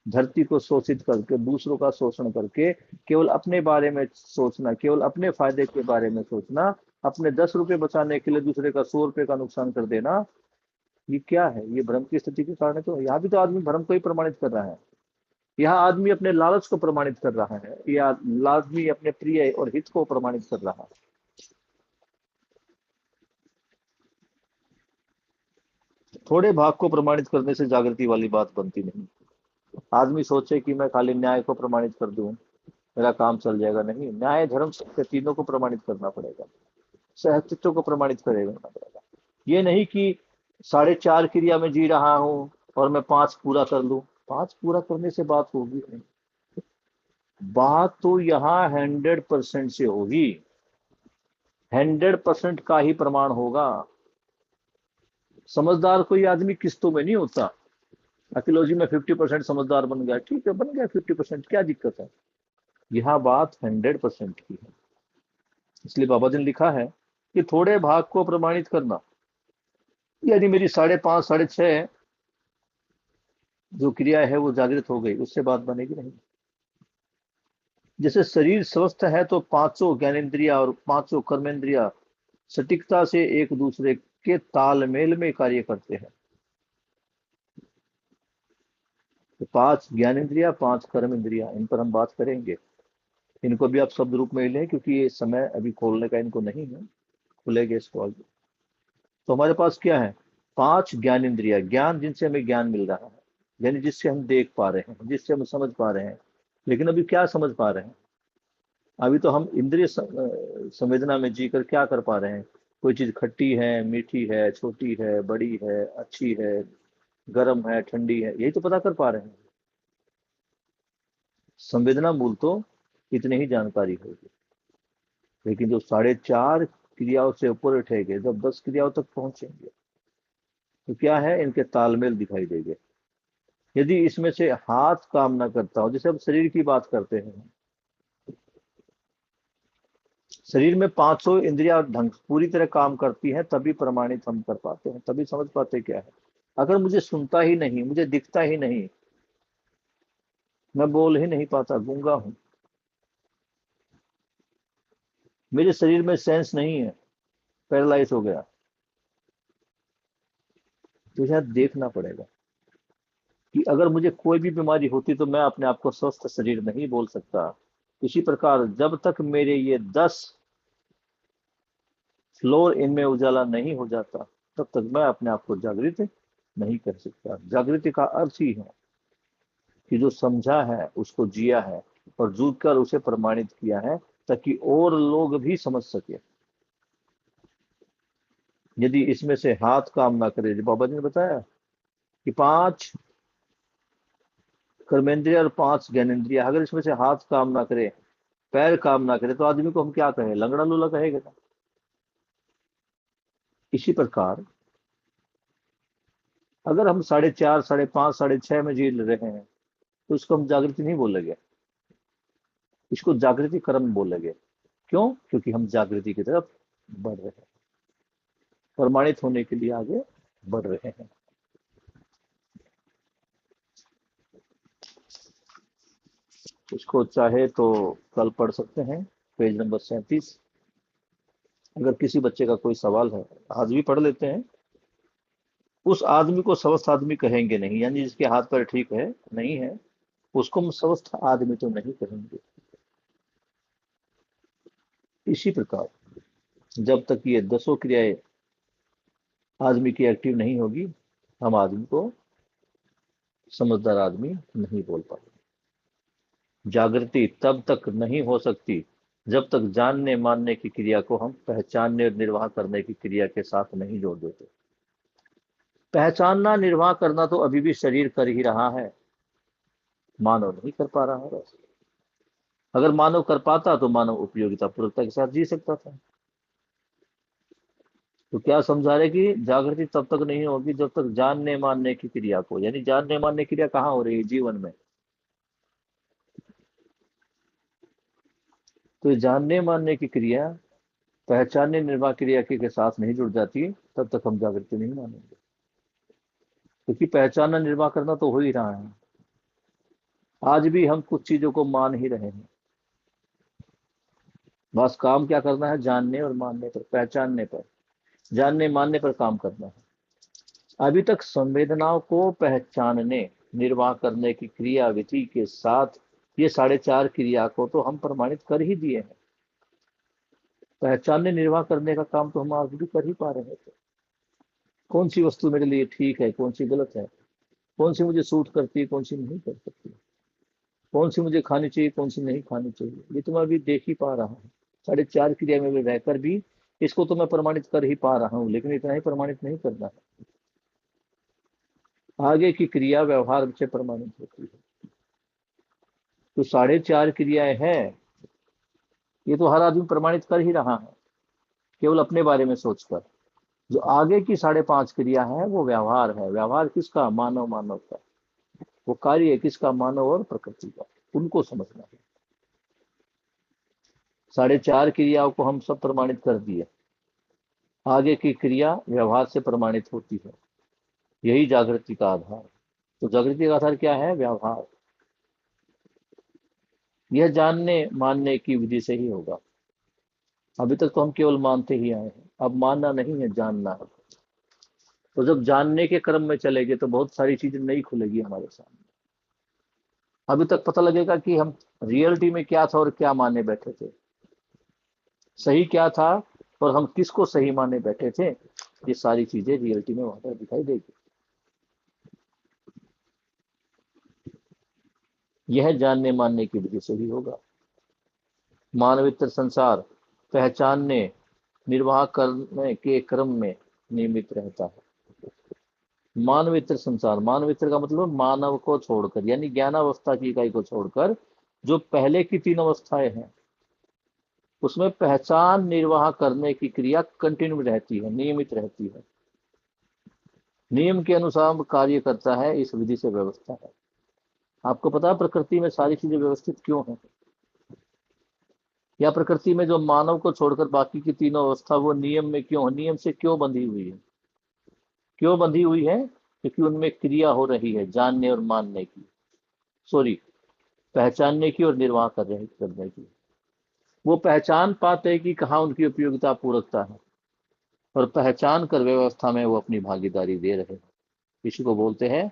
धरती को शोषित करके, दूसरों का शोषण करके, केवल अपने बारे में सोचना, केवल अपने फायदे के बारे में सोचना, अपने 10 रुपए बचाने के लिए दूसरे का 100 रुपए का नुकसान कर देना, ये क्या है? ये भ्रम की स्थिति के कारण है। तो यहाँ भी तो आदमी भ्रम को ही प्रमाणित कर रहा है। यहाँ आदमी अपने लालच को प्रमाणित कर रहा है, या आदमी अपने प्रिय और हित को प्रमाणित कर रहा है। थोड़े भाग को प्रमाणित करने से जागृति वाली बात बनती नहीं। आदमी सोचे कि मैं खाली न्याय को प्रमाणित कर दूं, मेरा काम चल जाएगा। नहीं, न्याय धर्म सत्य तीनों को प्रमाणित करना पड़ेगा, सहअस्तित्व को प्रमाणित करना पड़ेगा। ये नहीं कि 4.5 क्रिया में जी रहा हूं और मैं 5 पूरा कर लूं। 5 पूरा करने से बात होगी नहीं। बात तो यहाँ 100% से होगी, 100% का ही प्रमाण होगा। समझदार कोई आदमी किस्तों में नहीं होता। अकिलोजी में 50% समझदार बन गया, ठीक है, बन गया 50%, क्या दिक्कत है? यह बात 100% की है। इसलिए बाबा जी ने लिखा है कि थोड़े भाग को प्रमाणित करना, यानी मेरी 5.5 6.5 जो क्रिया है वो जागृत हो गई, उससे बात बनेगी नहीं। जैसे शरीर स्वस्थ है तो पांचों ज्ञानेन्द्रिया और पांचों कर्मेंद्रिया सटीकता से एक दूसरे के तालमेल में कार्य करते हैं। तो 5 ज्ञानेन्द्रिया, 5 कर्म इंद्रिया, इन पर हम बात करेंगे। इनको भी आप शब्द रूप में लें, क्योंकि ये समय अभी खोलने का इनको नहीं है, खुलेगा इसको आगे। तो हमारे पास क्या है? 5 ज्ञानेन्द्रिया, ज्ञान जिनसे हमें ज्ञान मिल रहा है, यानी जिससे हम देख पा रहे हैं, जिससे हम समझ पा रहे हैं। लेकिन अभी क्या समझ पा रहे हैं? अभी तो हम इंद्रिय संवेदना में जीकर क्या कर पा रहे हैं? कोई चीज खट्टी है, मीठी है, छोटी है, बड़ी है, अच्छी है, गर्म है, ठंडी है, यही तो पता कर पा रहे हैं। संवेदना मूल तो इतनी ही जानकारी होगी, लेकिन जो 4.5 क्रियाओं से ऊपर उठेंगे, जब 10 क्रियाओं तक पहुंचेंगे, तो क्या है? इनके तालमेल दिखाई देंगे। यदि इसमें से हाथ काम ना करता हो, जैसे हम शरीर की बात करते हैं, शरीर में 500 इंद्रिया ढंग पूरी तरह काम करती है, तभी प्रमाणित हम कर पाते हैं, तभी समझ पाते क्या है। अगर मुझे सुनता ही नहीं, मुझे दिखता ही नहीं, मैं बोल ही नहीं पाता, गूंगा हूं, मेरे शरीर में सेंस नहीं है, पैरालाइज हो गया, तो शायद देखना पड़ेगा कि अगर मुझे कोई भी बीमारी होती तो मैं अपने आप को स्वस्थ शरीर नहीं बोल सकता। इसी प्रकार जब तक मेरे ये 10 फ्लोर इनमें उजाला नहीं हो जाता, तब तक मैं अपने आप को जागृत नहीं कर सकता। जागृति का अर्थ ही है कि जो समझा है उसको जिया है और जूझ कर उसे प्रमाणित किया है, ताकि और लोग भी समझ सके। यदि इसमें से हाथ काम ना करे, जो बाबा जी ने बताया कि 5 कर्मेंद्रिय और 5 ज्ञानेन्द्रिय, अगर इसमें से हाथ काम ना करे, पैर काम ना करे, तो आदमी को हम क्या कहें? लंगड़ा लूला कहेगा ना। इसी प्रकार अगर हम 4:30, 5:30, 6:30 में जी रहे हैं तो इसको हम जागृति नहीं बोलेंगे, इसको जागृति कर्म बोलेंगे। क्यों? क्योंकि हम जागृति की तरफ बढ़ रहे हैं, प्रमाणित होने के लिए आगे बढ़ रहे हैं। इसको चाहे तो कल पढ़ सकते हैं, पेज नंबर 37। अगर किसी बच्चे का कोई सवाल है, आज भी पढ़ लेते हैं। उस आदमी को स्वस्थ आदमी कहेंगे नहीं, यानी जिसके हाथ पैर ठीक है नहीं है, उसको हम स्वस्थ आदमी तो नहीं कहेंगे। इसी प्रकार जब तक ये 10 क्रियाएं आदमी की एक्टिव नहीं होगी, हम आदमी को समझदार आदमी नहीं बोल पाएंगे। जागृति तब तक नहीं हो सकती जब तक जानने मानने की क्रिया को हम पहचानने और निर्वाह करने की क्रिया के साथ नहीं जोड़ देते। पहचानना निर्वाह करना तो अभी भी शरीर कर ही रहा है, मानव नहीं कर पा रहा है। बस अगर मानव कर पाता तो मानव उपयोगिता पूर्वकता के साथ जी सकता था। तो क्या समझा रहे कि जागृति तब तक नहीं होगी जब तक जानने मानने की क्रिया को, यानी जानने मानने की क्रिया कहाँ हो रही है? जीवन में। तो ये जानने मानने की क्रिया पहचानने निर्वाह क्रिया के साथ नहीं जुड़ जाती, तब तक हम जागृति नहीं मानेंगे। क्योंकि पहचानना निर्वाह करना तो हो ही रहा है। आज भी हम कुछ चीजों को मान ही रहे हैं, बस काम क्या करना है? जानने और मानने पर, पहचानने पर, जानने मानने पर काम करना है। अभी तक संवेदनाओं को पहचानने निर्वाह करने की क्रिया विधि के साथ ये 4.5 क्रिया को तो हम प्रमाणित कर ही दिए हैं। पहचानने निर्वाह करने का काम तो हम आज भी कर ही पा रहे थे। कौन सी वस्तु मेरे लिए ठीक है, कौन सी गलत है, कौन सी मुझे सूट करती है, कौन सी नहीं कर सकती, कौन सी मुझे खानी चाहिए, कौन सी नहीं खानी चाहिए, ये तो मैं अभी देख ही पा रहा हूँ। 4.5 क्रिया में रहकर भी इसको तो मैं प्रमाणित कर ही पा रहा हूँ, लेकिन इतना ही प्रमाणित नहीं करना है। आगे की क्रिया व्यवहार से प्रमाणित होती है। तो 4.5 क्रियाएं हैं, ये तो हर आदमी प्रमाणित कर ही रहा है, केवल अपने बारे में सोचकर। जो आगे की 5.5 क्रिया है वो व्यवहार है। व्यवहार किसका? मानव मानव का। वो कार्य किसका? मानव और प्रकृति का। उनको समझना है। 4.5 क्रियाओं को हम सब प्रमाणित कर दिए, आगे की क्रिया व्यवहार से प्रमाणित होती है। यही जागृति का आधार। तो जागृति का आधार क्या है? व्यवहार। यह जानने मानने की विधि से ही होगा। अभी तक तो हम केवल मानते ही आए हैं, अब मानना नहीं है, जानना है। तो जब जानने के क्रम में चलेंगे तो बहुत सारी चीजें नई खुलेगी हमारे सामने। अभी तक पता लगेगा कि हम रियलिटी में क्या था और क्या माने बैठे थे, सही क्या था और हम किसको सही माने बैठे थे। ये सारी चीजें रियलिटी में वहां पर दिखाई देगी। यह जानने मानने की विधि से ही होगा। मानवित्र संसार पहचानने निर्वाह करने के क्रम में नियमित रहता है। मानवित्र संसार, मानवित्र का मतलब मानव को छोड़कर, यानी ज्ञानावस्था की इकाई को छोड़कर जो पहले की 3 अवस्थाएं हैं, उसमें पहचान निर्वाह करने की क्रिया कंटिन्यू रहती है, नियमित रहती है, नियम के अनुसार कार्य करता है। इस विधि से व्यवस्था है। आपको पता है प्रकृति में सारी चीजें व्यवस्थित क्यों है? या प्रकृति में जो मानव को छोड़कर बाकी की 3 अवस्था वो नियम में क्यों है? नियम से क्यों बंधी हुई है? क्यों बंधी हुई है? क्योंकि उनमें क्रिया हो रही है जानने और मानने की, सॉरी, पहचानने की और निर्वाह करने की। वो पहचान पाते हैं कि कहाँ उनकी उपयोगिता पूरकता है, और पहचान कर व्यवस्था में वो अपनी भागीदारी दे रहे हैं। इसी को बोलते हैं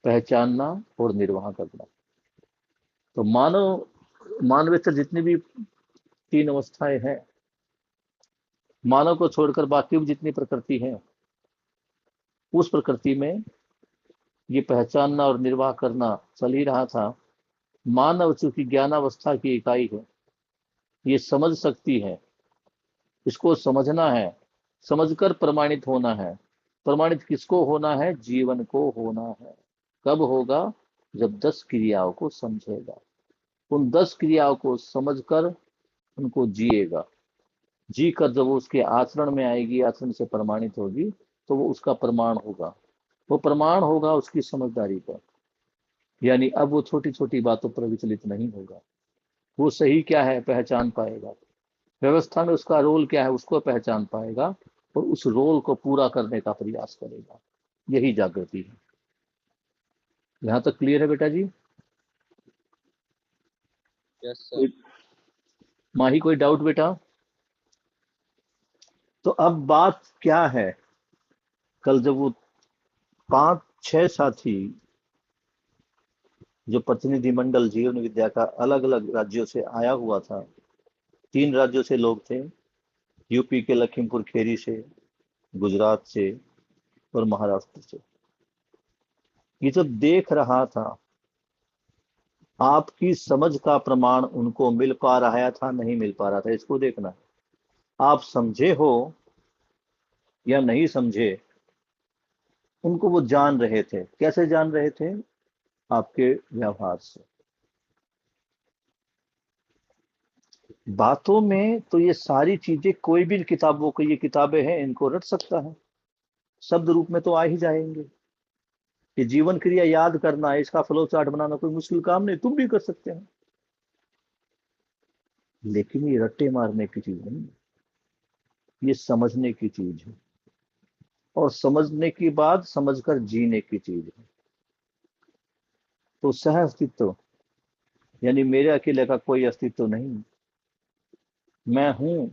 पहचानना और निर्वाह करना। तो मानवेतर जितनी भी 3 अवस्थाएं हैं, मानव को छोड़कर बाकी भी जितनी प्रकृति है, उस प्रकृति में ये पहचानना और निर्वाह करना चल ही रहा था। मानव चूंकि ज्ञानावस्था की इकाई है, ये समझ सकती है, इसको समझना है, समझकर प्रमाणित होना है। प्रमाणित किसको होना है? जीवन को होना है। कब होगा? जब 10 क्रियाओं को समझेगा, उन 10 क्रियाओं को समझकर उनको जिएगा। जी कर जब वो उसके आचरण में आएगी, आचरण से प्रमाणित होगी, तो वो उसका प्रमाण होगा, वो प्रमाण होगा उसकी समझदारी का। यानी अब वो छोटी छोटी बातों पर विचलित नहीं होगा, वो सही क्या है पहचान पाएगा, व्यवस्था में उसका रोल क्या है उसको पहचान पाएगा और उस रोल को पूरा करने का प्रयास करेगा। यही जागृति है। यहां तक क्लियर है बेटा जी? Yes sir. कोई माही कोई डाउट बेटा? तो अब बात क्या है, कल जब वो 5-6 साथी जो प्रतिनिधि मंडल जीवन विद्या का अलग अलग राज्यों से आया हुआ था, 3 राज्यों से लोग थे, यूपी के लखीमपुर खेरी से, गुजरात से और महाराष्ट्र से। ये जब देख रहा था, आपकी समझ का प्रमाण उनको मिल पा रहा था नहीं मिल पा रहा था, इसको देखना है। आप समझे हो या नहीं समझे, उनको वो जान रहे थे। कैसे जान रहे थे? आपके व्यवहार से, बातों में। तो ये सारी चीजें कोई भी किताबों की ये किताबें हैं, इनको रट सकता है, शब्द रूप में तो आ ही जाएंगे। ये जीवन क्रिया याद करना, इसका फ्लो चार्ट बनाना कोई मुश्किल काम नहीं, तुम भी कर सकते हैं। लेकिन ये रट्टे मारने की चीज नहीं, ये समझने की चीज है, और समझने की बाद समझकर जीने की चीज है। तो सह अस्तित्व यानी मेरे अकेले का कोई अस्तित्व नहीं, मैं हूं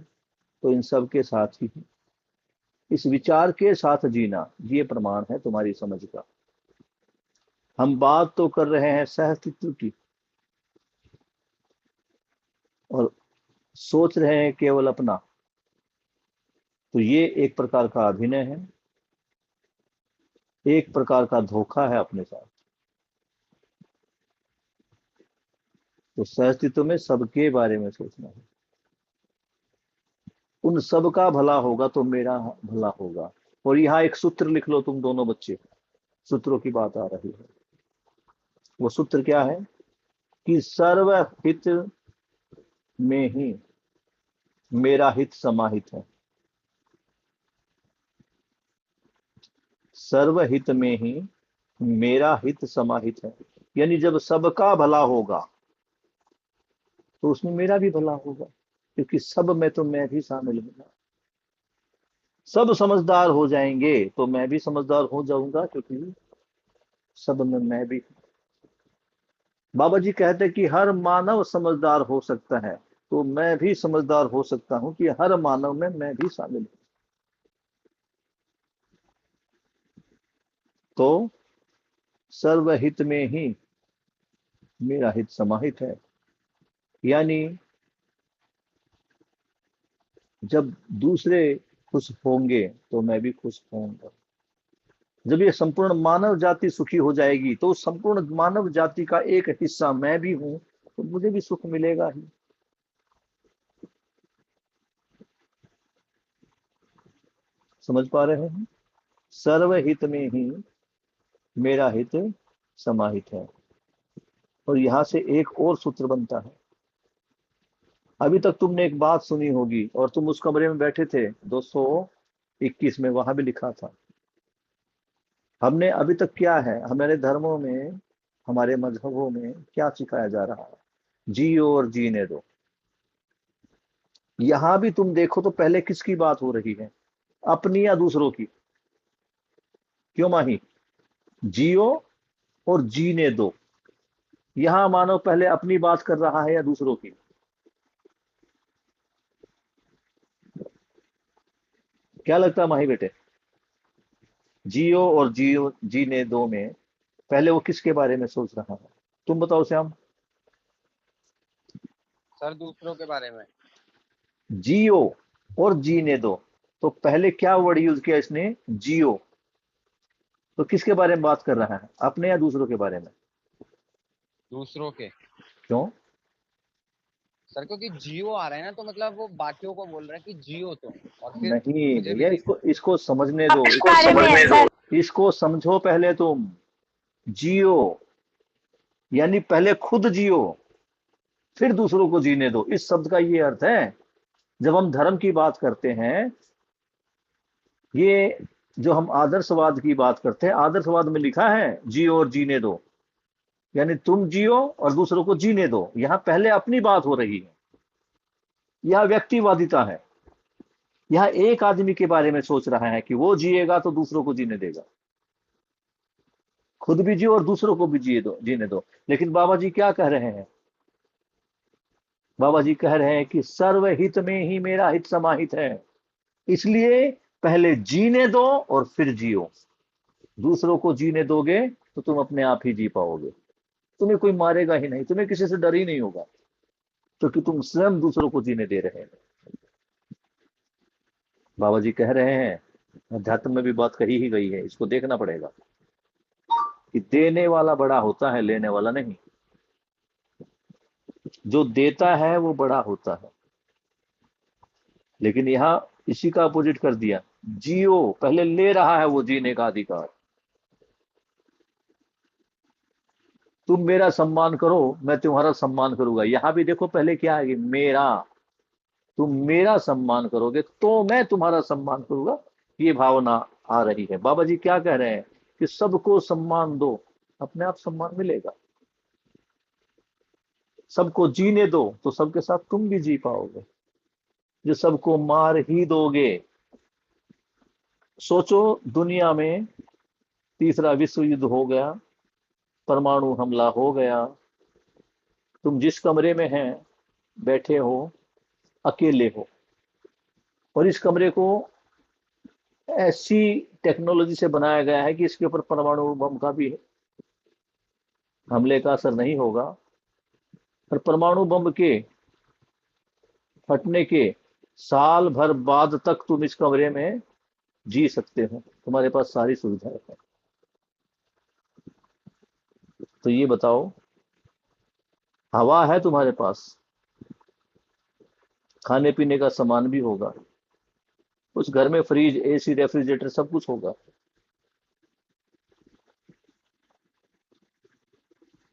तो इन सब के साथ ही हूं। इस विचार के साथ जीना, ये प्रमाण है तुम्हारी समझ का। हम बात तो कर रहे हैं सह अस्तित्व की और सोच रहे हैं केवल अपना, तो ये एक प्रकार का अभिनय है, एक प्रकार का धोखा है अपने साथ। तो सह अस्तित्व में सबके बारे में सोचना है, उन सब का भला होगा तो मेरा भला होगा। और यहाँ एक सूत्र लिख लो तुम दोनों बच्चे, सूत्रों की बात आ रही है। वो सूत्र क्या है कि सर्वहित में ही मेरा हित समाहित है। सर्वहित में ही मेरा हित समाहित है, यानी जब सबका भला होगा तो उसमें मेरा भी भला होगा, क्योंकि सब में तो मैं भी शामिल हूंगा। सब समझदार हो जाएंगे तो मैं भी समझदार हो जाऊंगा, क्योंकि सब में मैं भी हूं। बाबा जी कहते हैं कि हर मानव समझदार हो सकता है, तो मैं भी समझदार हो सकता हूं कि हर मानव में मैं भी शामिल हूं। तो सर्वहित में ही मेरा हित समाहित है, यानी जब दूसरे खुश होंगे तो मैं भी खुश होऊंगा। जब ये संपूर्ण मानव जाति सुखी हो जाएगी तो संपूर्ण मानव जाति का एक हिस्सा मैं भी हूं, तो मुझे भी सुख मिलेगा ही। समझ पा रहे हैं? सर्वहित में ही मेरा हित समाहित है। और यहां से एक और सूत्र बनता है। अभी तक तुमने एक बात सुनी होगी, और तुम उस कमरे में बैठे थे 221 में, वहां भी लिखा था। हमने अभी तक क्या है, हमारे धर्मों में, हमारे मजहबों में क्या सिखाया जा रहा है? जियो और जीने दो। यहां भी तुम देखो तो पहले किसकी बात हो रही है, अपनी या दूसरों की? क्यों माही? जियो और जीने दो। यहां मानो पहले अपनी बात कर रहा है या दूसरों की? क्या लगता है माही बेटे? जियो और जियो जीने दो में पहले वो किसके बारे में सोच रहा है? तुम बताओ श्याम। सर दूसरों के बारे में। जियो और जीने दो, तो पहले क्या वर्ड यूज किया इसने? जियो। तो किसके बारे में बात कर रहा है, अपने या दूसरों के बारे में? दूसरों के। क्यों? सर क्योंकि जियो आ रहा है ना, तो मतलब वो बाकियों को बोल रहा है कि जियो तुम, और फिर नहीं मुझे भी भैया, जीना। इसको समझने दो, इसको समझने दो। इसको समझो पहले तुम। जियो यानी पहले खुद जियो, फिर दूसरों को जीने दो, इस शब्द का ये अर्थ है। जब हम धर्म की बात करते हैं, ये जो हम आदर्शवाद की बात करते हैं, आदर्शवाद में लिखा है जियो और जीने दो, यानी तुम जियो और दूसरों को जीने दो। यहां पहले अपनी बात हो रही है, यह व्यक्तिवादिता है। यह एक आदमी के बारे में सोच रहा है कि वो जिएगा तो दूसरों को जीने देगा, खुद भी जियो और दूसरों को भी जीने दो। लेकिन बाबा जी क्या कह रहे हैं? बाबा जी कह रहे हैं कि सर्वहित में ही मेरा हित समाहित है, इसलिए पहले जीने दो और फिर जियो। दूसरों को जीने दोगे तो तुम अपने आप ही जी पाओगे, तुम्हें कोई मारेगा ही नहीं, तुम्हें किसी से डर ही नहीं होगा, क्योंकि तुम स्वयं दूसरों को जीने दे रहे हैं। बाबा जी कह रहे हैं, अध्यात्म में भी बात कही ही गई है, इसको देखना पड़ेगा कि देने वाला बड़ा होता है, लेने वाला नहीं। जो देता है वो बड़ा होता है। लेकिन यहां इसी का अपोजिट कर दिया, जियो, पहले ले रहा है वो जीने का अधिकार। तुम मेरा सम्मान करो, मैं तुम्हारा सम्मान करूंगा। यहां भी देखो पहले क्या है, मेरा, तुम मेरा सम्मान करोगे तो मैं तुम्हारा सम्मान करूंगा, ये भावना आ रही है। बाबा जी क्या कह रहे हैं कि सबको सम्मान दो, अपने आप सम्मान मिलेगा। सबको जीने दो तो सबके साथ तुम भी जी पाओगे। जो सबको मार ही दोगे, सोचो दुनिया में तीसरा विश्व युद्ध हो गया, परमाणु हमला हो गया, तुम जिस कमरे में हैं बैठे हो अकेले हो, और इस कमरे को ऐसी टेक्नोलॉजी से बनाया गया है कि इसके ऊपर परमाणु बम का भी हमले का असर नहीं होगा। और परमाणु बम के फटने के साल भर बाद तक तुम इस कमरे में जी सकते हो, तुम्हारे पास सारी सुविधाएं हैं। तो ये बताओ, हवा है तुम्हारे पास, खाने पीने का सामान भी होगा, उस घर में फ्रिज, एसी, रेफ्रिजरेटर सब कुछ होगा।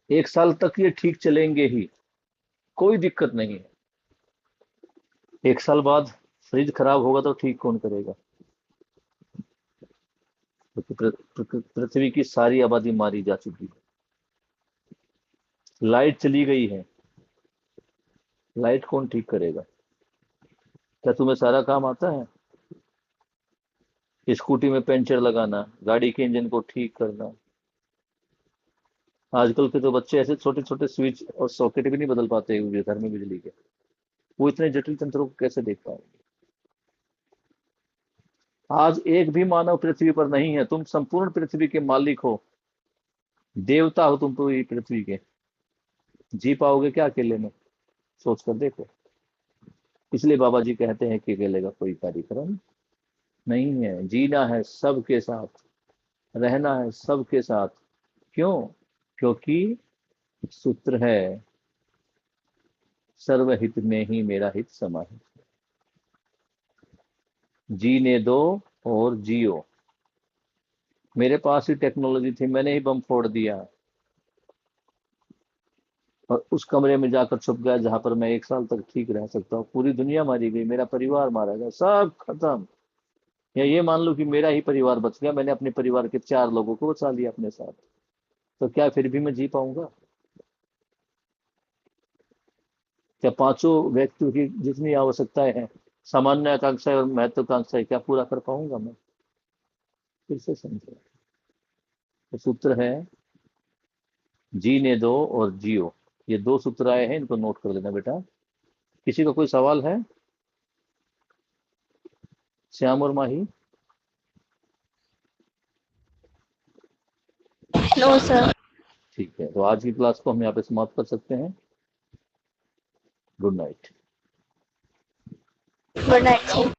एक साल तक ये ठीक चलेंगे ही, कोई दिक्कत नहीं है। एक साल बाद फ्रिज खराब होगा तो ठीक कौन करेगा? क्योंकि पृथ्वी की सारी आबादी मारी जा चुकी है। लाइट चली गई है, लाइट कौन ठीक करेगा? क्या तुम्हें सारा काम आता है? स्कूटी में पंचर लगाना, गाड़ी के इंजन को ठीक करना। आजकल के तो बच्चे ऐसे छोटे छोटे स्विच और सॉकेट भी नहीं बदल पाते हुए घर में बिजली के, वो इतने जटिल तंत्रों को कैसे देख पाएंगे? आज एक भी मानव पृथ्वी पर नहीं है, तुम संपूर्ण पृथ्वी के मालिक हो, देवता हो तुम पूरी पृथ्वी के। जी पाओगे क्या अकेले में? सोच कर देखो। इसलिए बाबा जी कहते हैं कि अकेले का कोई कार्यक्रम नहीं है, जीना है सबके साथ, रहना है सबके साथ। क्यों? क्योंकि सूत्र है, सर्वहित में ही मेरा हित समाहित। जीने दो और जियो। मेरे पास ही टेक्नोलॉजी थी, मैंने ही बम फोड़ दिया और उस कमरे में जाकर छुप गया जहां पर मैं एक साल तक ठीक रह सकता हूँ। पूरी दुनिया मारी गई, मेरा परिवार मारा गया, सब खत्म। या ये मान लो कि मेरा ही परिवार बच गया, मैंने अपने परिवार के 4 लोगों को बचा लिया अपने साथ, तो क्या फिर भी मैं जी पाऊंगा? क्या 5 व्यक्तियों की जितनी आवश्यकताएं हैं, सामान्य आकांक्षाएं और महत्वाकांक्षाएं, क्या पूरा कर पाऊंगा मैं? फिर से समझो, तो सूत्र है जीने दो और जियो। ये 2 सूत्र आए हैं, इनको नोट कर लेना बेटा। किसी का कोई सवाल है? श्याम और माही? No sir. ठीक है, तो आज की क्लास को हम यहाँ पे समाप्त कर सकते हैं। Good night. Good night.